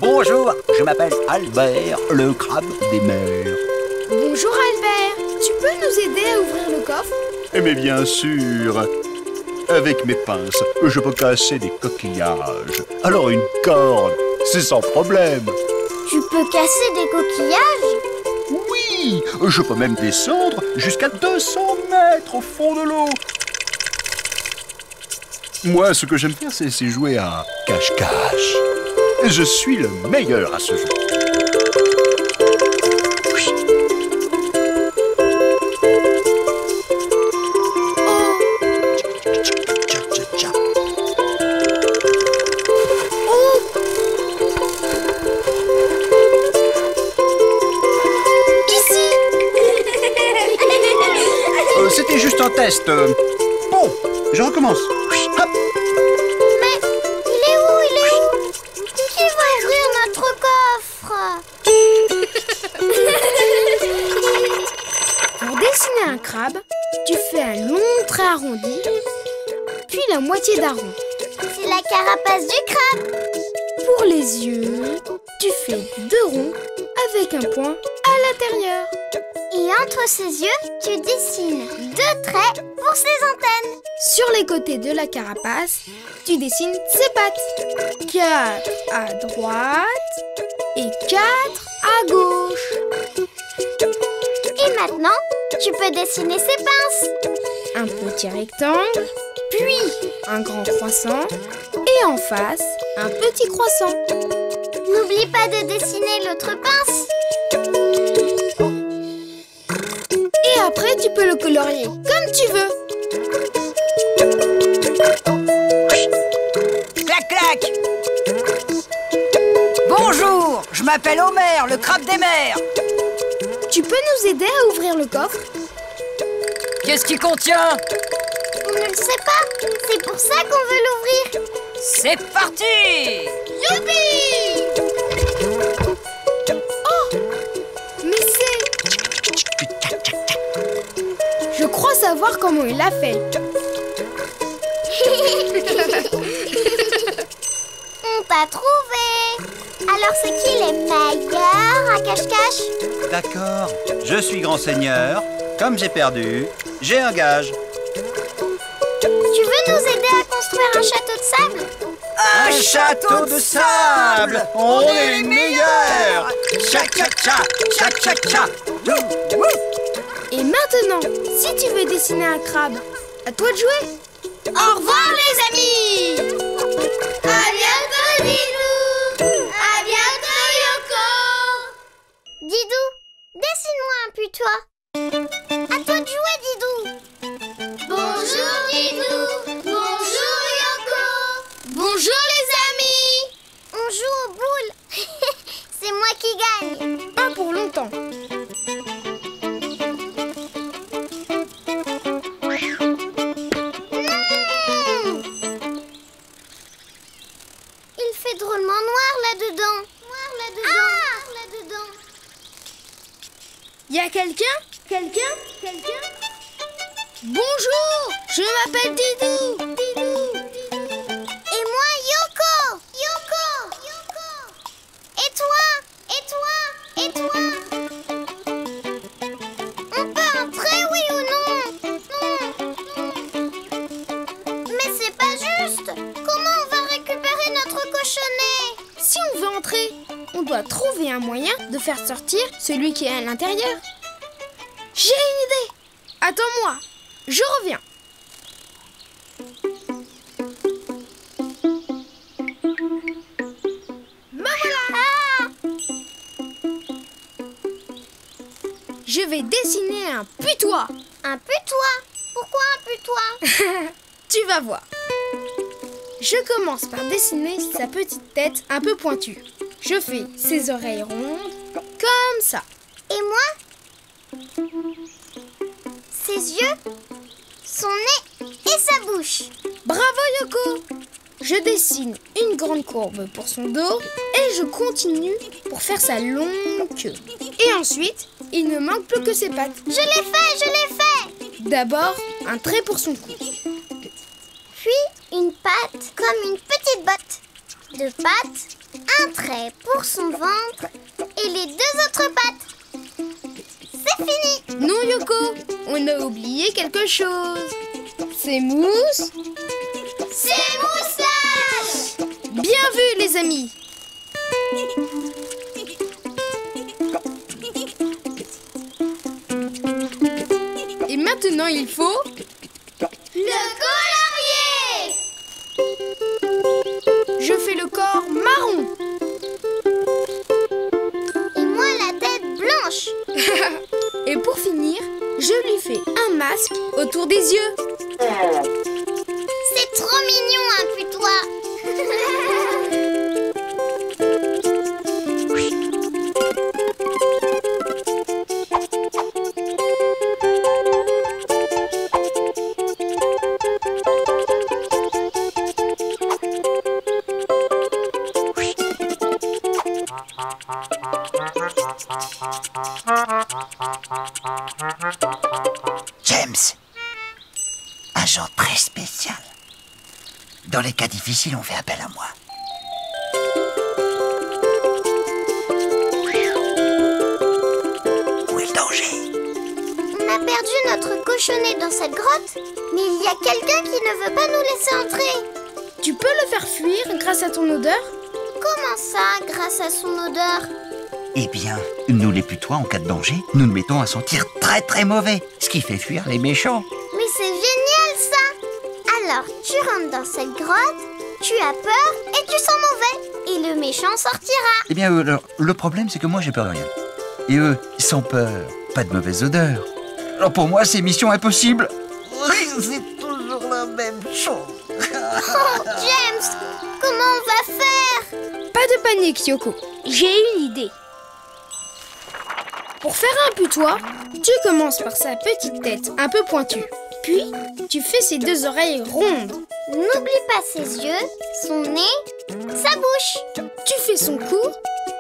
Speaker 10: Bonjour, je m'appelle Albert, le crabe des mers.
Speaker 2: Bonjour Albert. Tu peux nous aider à ouvrir le coffre?
Speaker 3: Mais bien sûr. Avec mes pinces, je peux casser des coquillages. Alors une corde, c'est sans problème.
Speaker 1: Tu peux casser des coquillages?
Speaker 3: Oui, je peux même descendre jusqu'à 200 mètres au fond de l'eau. Moi, ce que j'aime faire, c'est jouer à cache-cache. Je suis le meilleur à ce jeu. C'était juste un test. Bon, je recommence. Hop.
Speaker 1: Mais il est où? Qui va ouvrir notre coffre?
Speaker 2: Pour dessiner un crabe, tu fais un long trait arrondi, puis la moitié d'un rond.
Speaker 1: C'est la carapace du crabe.
Speaker 2: Pour les yeux, tu fais 2 ronds avec un point à l'intérieur.
Speaker 1: Et entre ses yeux, tu dessines 2 traits pour ses antennes.
Speaker 2: Sur les côtés de la carapace, tu dessines ses pattes. 4 à droite et 4 à gauche.
Speaker 1: Et maintenant, tu peux dessiner ses pinces.
Speaker 2: Un petit rectangle, puis un grand croissant et en face, un petit croissant.
Speaker 1: N'oublie pas de dessiner l'autre pince.
Speaker 2: Et après, tu peux le colorier comme tu veux.
Speaker 5: Clac, clac! Bonjour, je m'appelle Homer, le crabe des mers.
Speaker 2: Tu peux nous aider à ouvrir le coffre?
Speaker 5: Qu'est-ce qu'il contient?
Speaker 1: On ne le sait pas. C'est pour ça qu'on veut l'ouvrir.
Speaker 5: C'est parti!
Speaker 2: Youpi! Oh! Mais c'est... Je crois savoir comment il l'a fait.
Speaker 1: On t'a trouvé. Alors c'est qui les meilleurs à cache-cache?
Speaker 8: D'accord, je suis grand seigneur. Comme j'ai perdu, j'ai un gage.
Speaker 1: Tu veux nous aider à construire un château de sable?
Speaker 8: Un château de sable! On est les meilleurs! Cha-cha-cha! Cha-cha-cha!
Speaker 2: Et maintenant, si tu veux dessiner un crabe, à toi de jouer. Au revoir les amis!
Speaker 1: À bientôt, Didou! À bientôt, Yoko! Didou, dessine-moi un putois. À toi de jouer, Didou! Bonjour, Didou! Bonjour, Yoko!
Speaker 2: Bonjour les amis!
Speaker 1: On joue aux boules. C'est moi qui gagne.
Speaker 2: Pas pour longtemps.
Speaker 1: Il fait drôlement noir là-dedans.
Speaker 2: Y a quelqu'un? Bonjour, je m'appelle Didou.
Speaker 1: Et moi, Yoko. Et toi. On peut entrer, oui ou non? Mais c'est pas juste. Comment on va récupérer notre cochonnet?
Speaker 2: Si on veut entrer, on doit trouver un moyen de faire sortir celui qui est à l'intérieur. J'ai une idée. Attends-moi, je reviens. Je vais dessiner un putois.
Speaker 1: Un putois? Pourquoi un putois?
Speaker 2: Tu vas voir. Je commence par dessiner sa petite tête un peu pointue. Je fais ses oreilles rondes, comme ça.
Speaker 1: Et moi? Ses yeux, son nez et sa bouche.
Speaker 2: Bravo Yoko! Je dessine une grande courbe pour son dos et je continue pour faire sa longue queue. Et ensuite, il ne manque plus que ses pattes.
Speaker 1: Je l'ai fait!
Speaker 2: D'abord, un trait pour son cou.
Speaker 1: Puis, une patte comme une petite botte. 2 pattes, un trait pour son ventre et les 2 autres pattes. C'est fini!
Speaker 2: Non Yoko, on a oublié quelque chose. C'est mousse.
Speaker 1: C'est moustache!
Speaker 2: Bien vu les amis!
Speaker 9: Maintenant, il faut...
Speaker 1: Le colorier!
Speaker 2: Je fais le corps marron.
Speaker 1: Et moi la tête blanche.
Speaker 2: Et pour finir, je lui fais un masque autour des yeux.
Speaker 1: C'est trop mignon un putois.
Speaker 10: James, un genre très spécial. Dans les cas difficiles, on fait appel à moi. Où est le danger?
Speaker 1: On a perdu notre cochonnet dans cette grotte, mais il y a quelqu'un qui ne veut pas nous laisser entrer.
Speaker 2: Tu peux le faire fuir grâce à ton odeur?
Speaker 1: Comment ça, grâce à son odeur?
Speaker 10: Eh bien, nous les putois, en cas de danger, nous nous mettons à sentir très très mauvais, ce qui fait fuir les méchants.
Speaker 1: Mais c'est génial ça! Alors tu rentres dans cette grotte, tu as peur et tu sens mauvais. Et le méchant sortira.
Speaker 10: Eh bien, le problème, c'est que moi, j'ai peur de rien. Et eux, sans peur, pas de mauvaise odeur. Alors pour moi, c'est mission impossible. C'est toujours la même chose.
Speaker 1: Oh, James, comment on va faire?
Speaker 2: Pas de panique, Yoko. J'ai une idée. Pour faire un putois, tu commences par sa petite tête un peu pointue. Puis, tu fais ses deux oreilles rondes.
Speaker 1: N'oublie pas ses yeux, son nez, sa bouche.
Speaker 2: Tu fais son cou,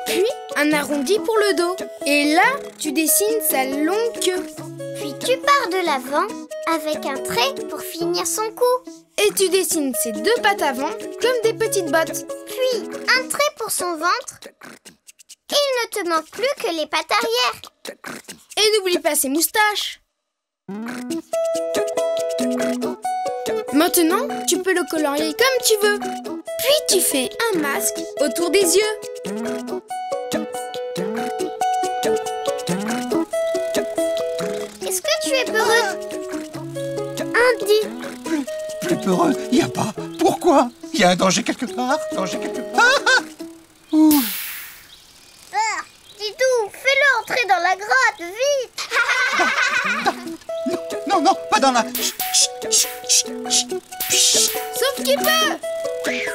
Speaker 2: puis un arrondi pour le dos. Et là, tu dessines sa longue queue.
Speaker 1: Puis tu pars de l'avant avec un trait pour finir son cou.
Speaker 2: Et tu dessines ses deux pattes avant comme des petites bottes.
Speaker 1: Puis un trait pour son ventre. Il ne te manque plus que les pattes arrière.
Speaker 2: Et n'oublie pas ses moustaches. Maintenant, tu peux le colorier comme tu veux. Puis tu fais un masque autour des yeux.
Speaker 1: Est-ce que tu es peureux? Dis.
Speaker 10: Plus peureux, y a pas. Pourquoi? Y a un danger quelque part? Danger quelque part?
Speaker 1: Didou, fais-le entrer dans la grotte, vite.
Speaker 10: Non, pas dans la...
Speaker 2: Sauf qu'il peut.
Speaker 1: Et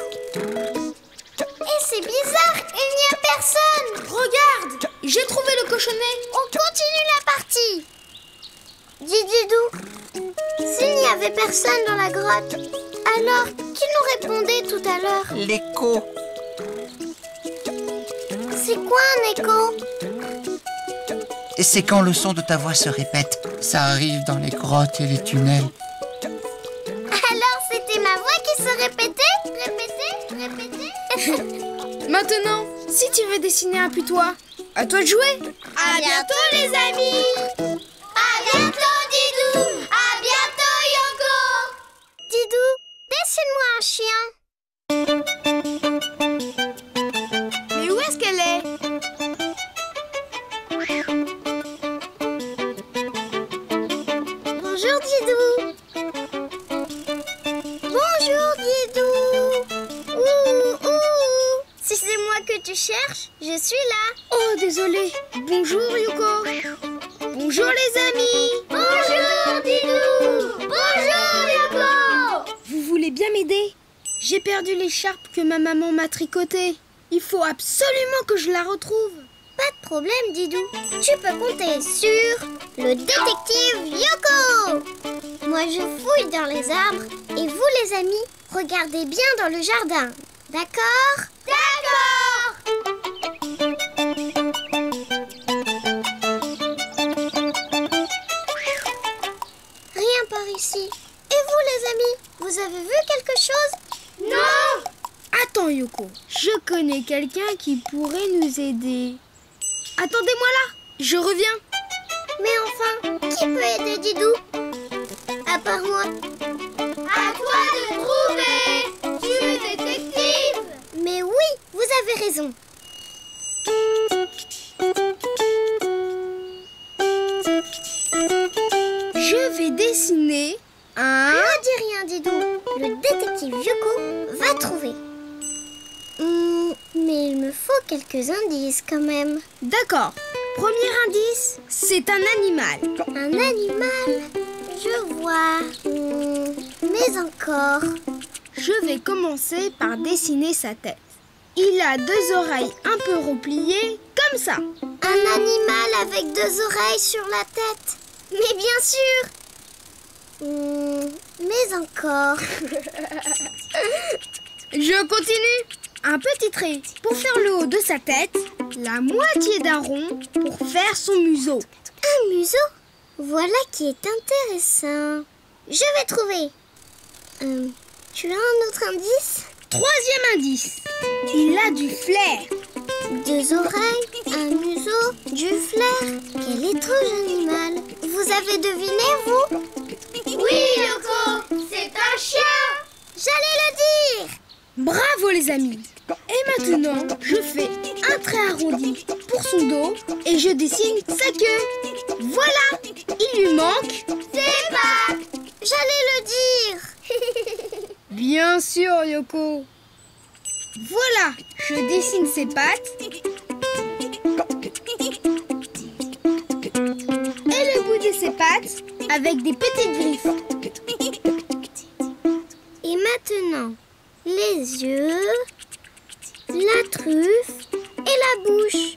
Speaker 1: c'est bizarre, il n'y a personne.
Speaker 2: Regarde, j'ai trouvé le cochonnet.
Speaker 1: On continue la partie. Dis Didou, s'il n'y avait personne dans la grotte, alors qui nous répondait tout à l'heure?
Speaker 10: L'écho.
Speaker 1: C'est quoi un écho?
Speaker 10: C'est quand le son de ta voix se répète. Ça arrive dans les grottes et les tunnels.
Speaker 1: Alors c'était ma voix qui se répétait? Répétait?
Speaker 2: Maintenant, si tu veux dessiner un putois, à toi de jouer.
Speaker 1: À bientôt les amis. À bientôt Didou. À bientôt Yoko. Didou, dessine-moi un chien.
Speaker 2: Mais où est-ce qu'elle est?
Speaker 1: Bonjour Didou. Bonjour Didou. Ouh. Si c'est moi que tu cherches, je suis là.
Speaker 2: Oh, désolé. Bonjour, Yoko. Bonjour, les amis.
Speaker 1: Bonjour Didou. Bonjour Yoko.
Speaker 2: Vous voulez bien m'aider? J'ai perdu l'écharpe que ma maman m'a tricotée. Il faut absolument que je la retrouve.
Speaker 1: Pas de problème Didou. Tu peux compter sur le détective Yoko. Moi je fouille dans les arbres et vous les amis, regardez bien dans le jardin. D'accord? D'accord! Rien par ici. Et vous les amis, vous avez vu quelque chose?
Speaker 2: Non! Attends Yoko, je connais quelqu'un qui pourrait nous aider. Attendez-moi là, je reviens.
Speaker 1: Mais enfin, qui peut aider Didou? À part moi. À toi de trouver! Tu es détective! Mais oui, vous avez raison.
Speaker 2: Je vais
Speaker 1: détective Yoko va trouver. Mais il me faut quelques indices quand même.
Speaker 2: D'accord. Premier indice, c'est un animal.
Speaker 1: Un animal? Je vois. Mais encore.
Speaker 2: Je vais commencer par dessiner sa tête. Il a 2 oreilles un peu repliées, comme ça.
Speaker 1: Un animal avec 2 oreilles sur la tête. Mais bien sûr. Mais encore.
Speaker 2: Je continue. Un petit trait pour faire le haut de sa tête, la moitié d'un rond pour faire son museau.
Speaker 1: Un museau? Voilà qui est intéressant. Je vais trouver. Tu as un autre indice?
Speaker 2: 3e indice. Il a du flair.
Speaker 1: 2 oreilles, un museau, du flair. Quel étrange animal. Vous avez deviné, vous?
Speaker 2: Oui, Yoko, c'est un chien.
Speaker 1: J'allais le dire.
Speaker 2: Bravo les amis. Et maintenant, je fais un trait arrondi pour son dos et je dessine sa queue. Voilà, il lui manque ses pattes.
Speaker 1: J'allais le dire.
Speaker 2: Bien sûr, Yoko. Voilà, je dessine ses pattes. Et le bout de ses pattes avec des petites griffes.
Speaker 1: Et maintenant, les yeux, la truffe et la bouche.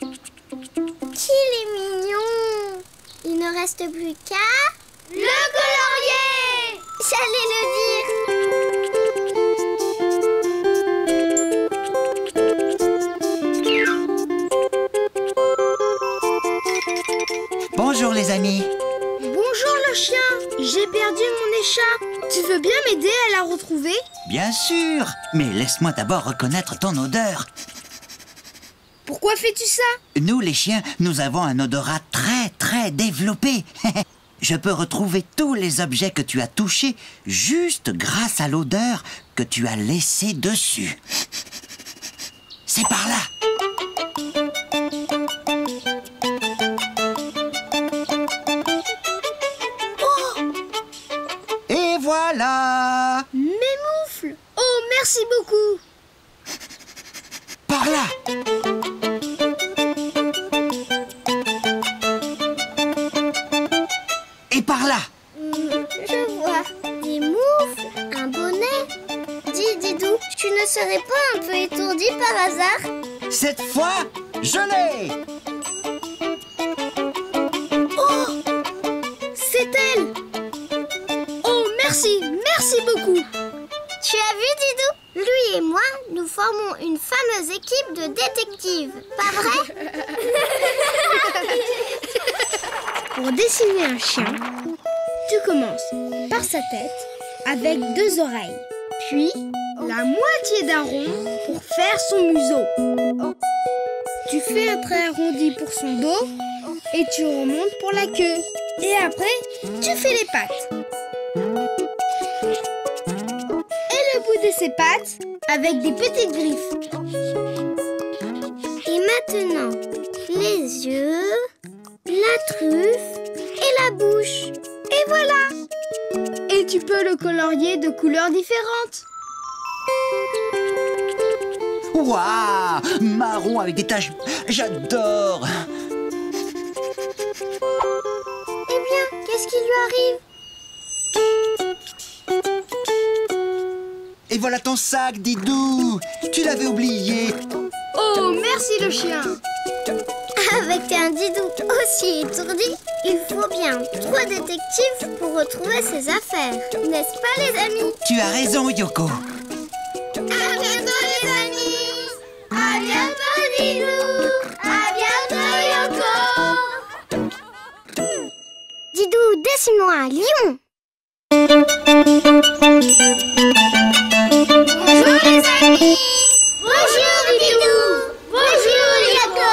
Speaker 1: Qu'il est mignon. Il ne reste plus qu'à...
Speaker 2: Le colorier.
Speaker 1: J'allais le
Speaker 10: Bonjour les amis.
Speaker 2: Bonjour le chien. J'ai perdu mon écharpe. Tu veux bien m'aider à la retrouver?
Speaker 10: Bien sûr, mais laisse-moi d'abord reconnaître ton odeur.
Speaker 2: Pourquoi fais-tu ça?
Speaker 10: Nous les chiens, nous avons un odorat très développé. Je peux retrouver tous les objets que tu as touchés juste grâce à l'odeur que tu as laissée dessus. C'est par là. Et voilà.
Speaker 2: Mes moufles. Oh, merci beaucoup.
Speaker 10: Par là. Et par là.
Speaker 1: Je vois des moufles, un bonnet. Dis, Didou, tu ne serais pas un peu étourdi par hasard?
Speaker 10: Cette fois, je l'ai.
Speaker 2: Oh, c'est elle. Oh, merci beaucoup.
Speaker 1: Tu as vu, Didou? Lui et moi, nous formons une fameuse équipe de détectives. Pas vrai?
Speaker 2: Pour dessiner un chien, tu commences par sa tête avec 2 oreilles, puis la moitié d'un rond pour faire son museau. Tu fais un trait arrondi pour son dos et tu remontes pour la queue. Et après, tu fais les pattes. Et le bout de ses pattes avec des petites griffes.
Speaker 1: Et maintenant, les yeux, la truffe et la bouche.
Speaker 2: Et voilà. Et tu peux le colorier de couleurs différentes.
Speaker 10: Waouh, marron avec des taches. J'adore.
Speaker 1: Eh bien, qu'est-ce qui lui arrive?
Speaker 10: Et voilà ton sac, Didou. Tu l'avais oublié.
Speaker 2: Oh, merci le chien.
Speaker 1: Avec un Didou aussi étourdi, il faut bien 3 détectives pour retrouver ses affaires. N'est-ce pas, les amis?
Speaker 10: Tu as raison, Yoko.
Speaker 1: À bientôt, les amis. À bientôt, Didou. À bientôt, Yoko. Didou, dessine-moi un lion. Bonjour, les amis. Bonjour, Didou. Bonjour, Yoko.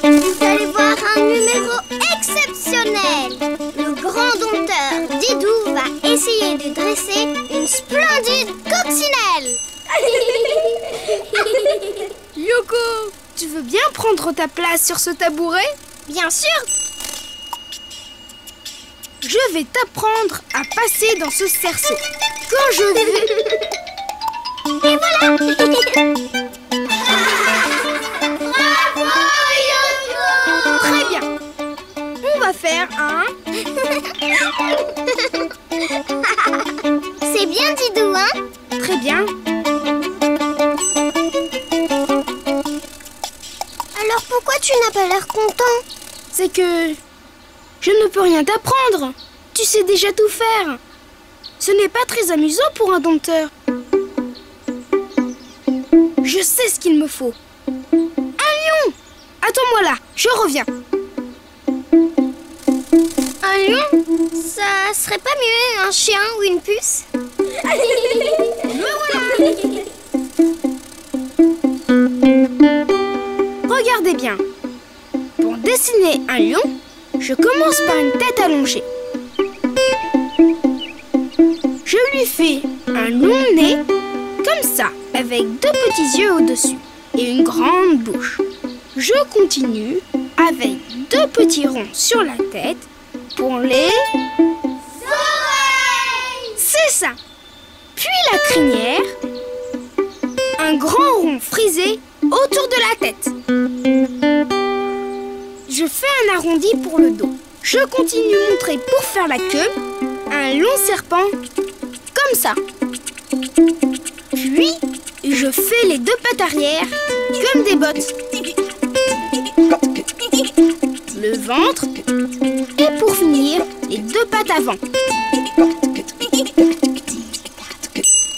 Speaker 1: Vous allez voir un numéro exceptionnel. Le grand dompteur Didou va essayer de dresser une splendide coccinelle.
Speaker 2: Yoko, tu veux bien prendre ta place sur ce tabouret?
Speaker 1: Bien sûr.
Speaker 2: Je vais t'apprendre à passer dans ce cerceau. Quand je vais...
Speaker 1: Et voilà.
Speaker 2: Très bien. On va faire un...
Speaker 1: C'est bien, Didou, hein?
Speaker 2: Très bien.
Speaker 1: Alors pourquoi tu n'as pas l'air content?
Speaker 2: C'est que... je ne peux rien t'apprendre. Tu sais déjà tout faire. Ce n'est pas très amusant pour un dompteur. Je sais ce qu'il me faut. Un lion! Attends-moi là, je reviens.
Speaker 1: Un lion? Ça serait pas mieux un chien ou une puce?
Speaker 2: Regardez bien. Pour dessiner un lion, je commence par une tête allongée. Je lui fais un long nez, comme ça, avec deux petits yeux au-dessus et une grande bouche. Je continue avec deux petits ronds sur la tête pour les... oreilles! C'est ça! Puis la crinière, un grand rond frisé autour de la tête. Je fais un arrondi pour le dos. Je continue de montrer pour faire la queue un long serpent, comme ça. Puis, je fais les deux pattes arrière comme des bottes. Le ventre. Et pour finir, les deux pattes avant.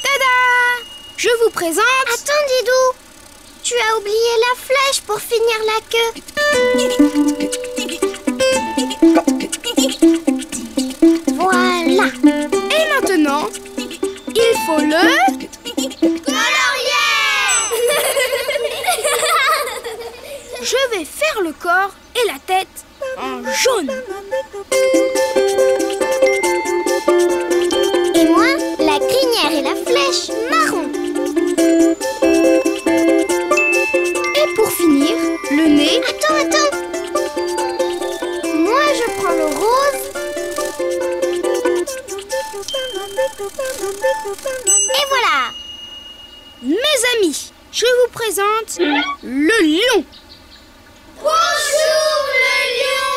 Speaker 2: Tada! Je vous présente...
Speaker 1: Attends, Didou. Tu as oublié la flèche pour finir la queue. Voilà.
Speaker 2: Et maintenant, il faut le...
Speaker 1: colorier.
Speaker 2: Je vais faire le corps et la tête en jaune.
Speaker 1: Et moi, la crinière et la flèche marron.
Speaker 2: Et pour finir, le nez...
Speaker 1: Attends. Moi, je prends le rose. Et voilà.
Speaker 2: Mes amis, je vous présente le lion.
Speaker 1: Bonjour, le lion.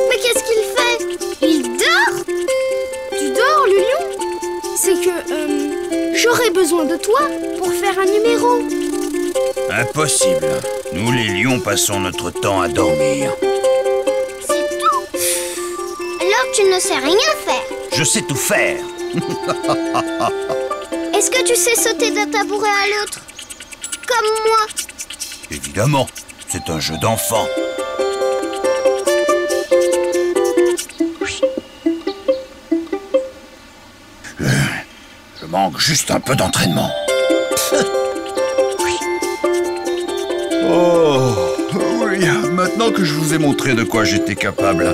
Speaker 2: Mais qu'est-ce qu'il fait? Il dort? Tu dors, le lion? C'est que j'aurais besoin de toi pour faire un numéro.
Speaker 8: Impossible. Nous, les lions, passons notre temps à dormir.
Speaker 1: C'est tout. Alors tu ne sais rien faire.
Speaker 8: Je sais tout faire.
Speaker 1: Est-ce que tu sais sauter d'un tabouret à l'autre? Comme moi.
Speaker 8: Évidemment, c'est un jeu d'enfant. Je manque juste un peu d'entraînement. Oh, oui, maintenant que je vous ai montré de quoi j'étais capable,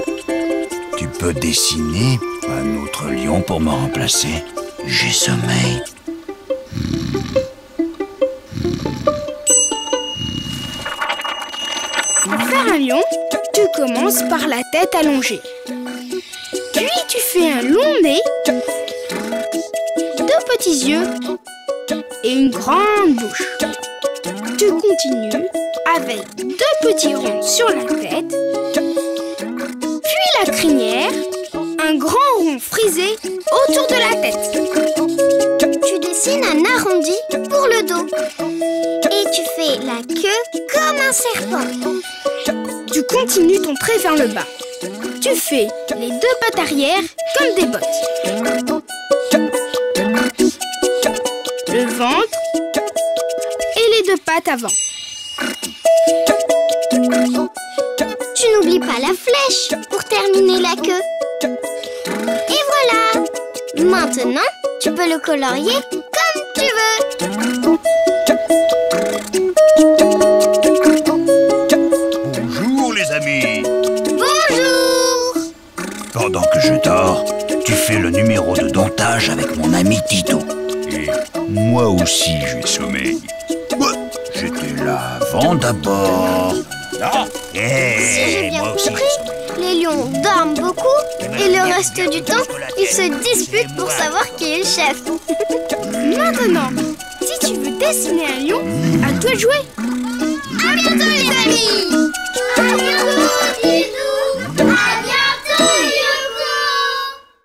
Speaker 8: tu peux dessiner un autre lion pour me remplacer. J'ai sommeil.
Speaker 2: Pour faire un lion, tu commences par la tête allongée. Puis tu fais un long nez, deux petits yeux et une grande bouche. Tu continues avec deux petits ronds sur la tête, puis la crinière, un grand rond frisé autour de la tête.
Speaker 1: Tu dessines un arrondi pour le dos. Et tu fais la queue comme un serpent.
Speaker 2: Tu continues ton trait vers le bas. Tu fais les deux pattes arrière comme des bottes. Le ventre et les deux pattes avant.
Speaker 1: Tu n'oublies pas la flèche pour terminer la queue. Et voilà. Maintenant, tu peux le colorier comme tu veux.
Speaker 8: Bonjour les amis.
Speaker 1: Bonjour.
Speaker 8: Pendant que je dors, tu fais le numéro de domptage avec mon ami Didou. Et moi aussi j'ai sommeil. J'étais là avant d'abord. Ah,
Speaker 1: Si j'ai bien compris, les lions dorment beaucoup et le reste du temps, ils se disputent pour savoir qui est le chef.
Speaker 2: Maintenant, si tu veux dessiner un lion, à toi de jouer.
Speaker 1: À bientôt les amis!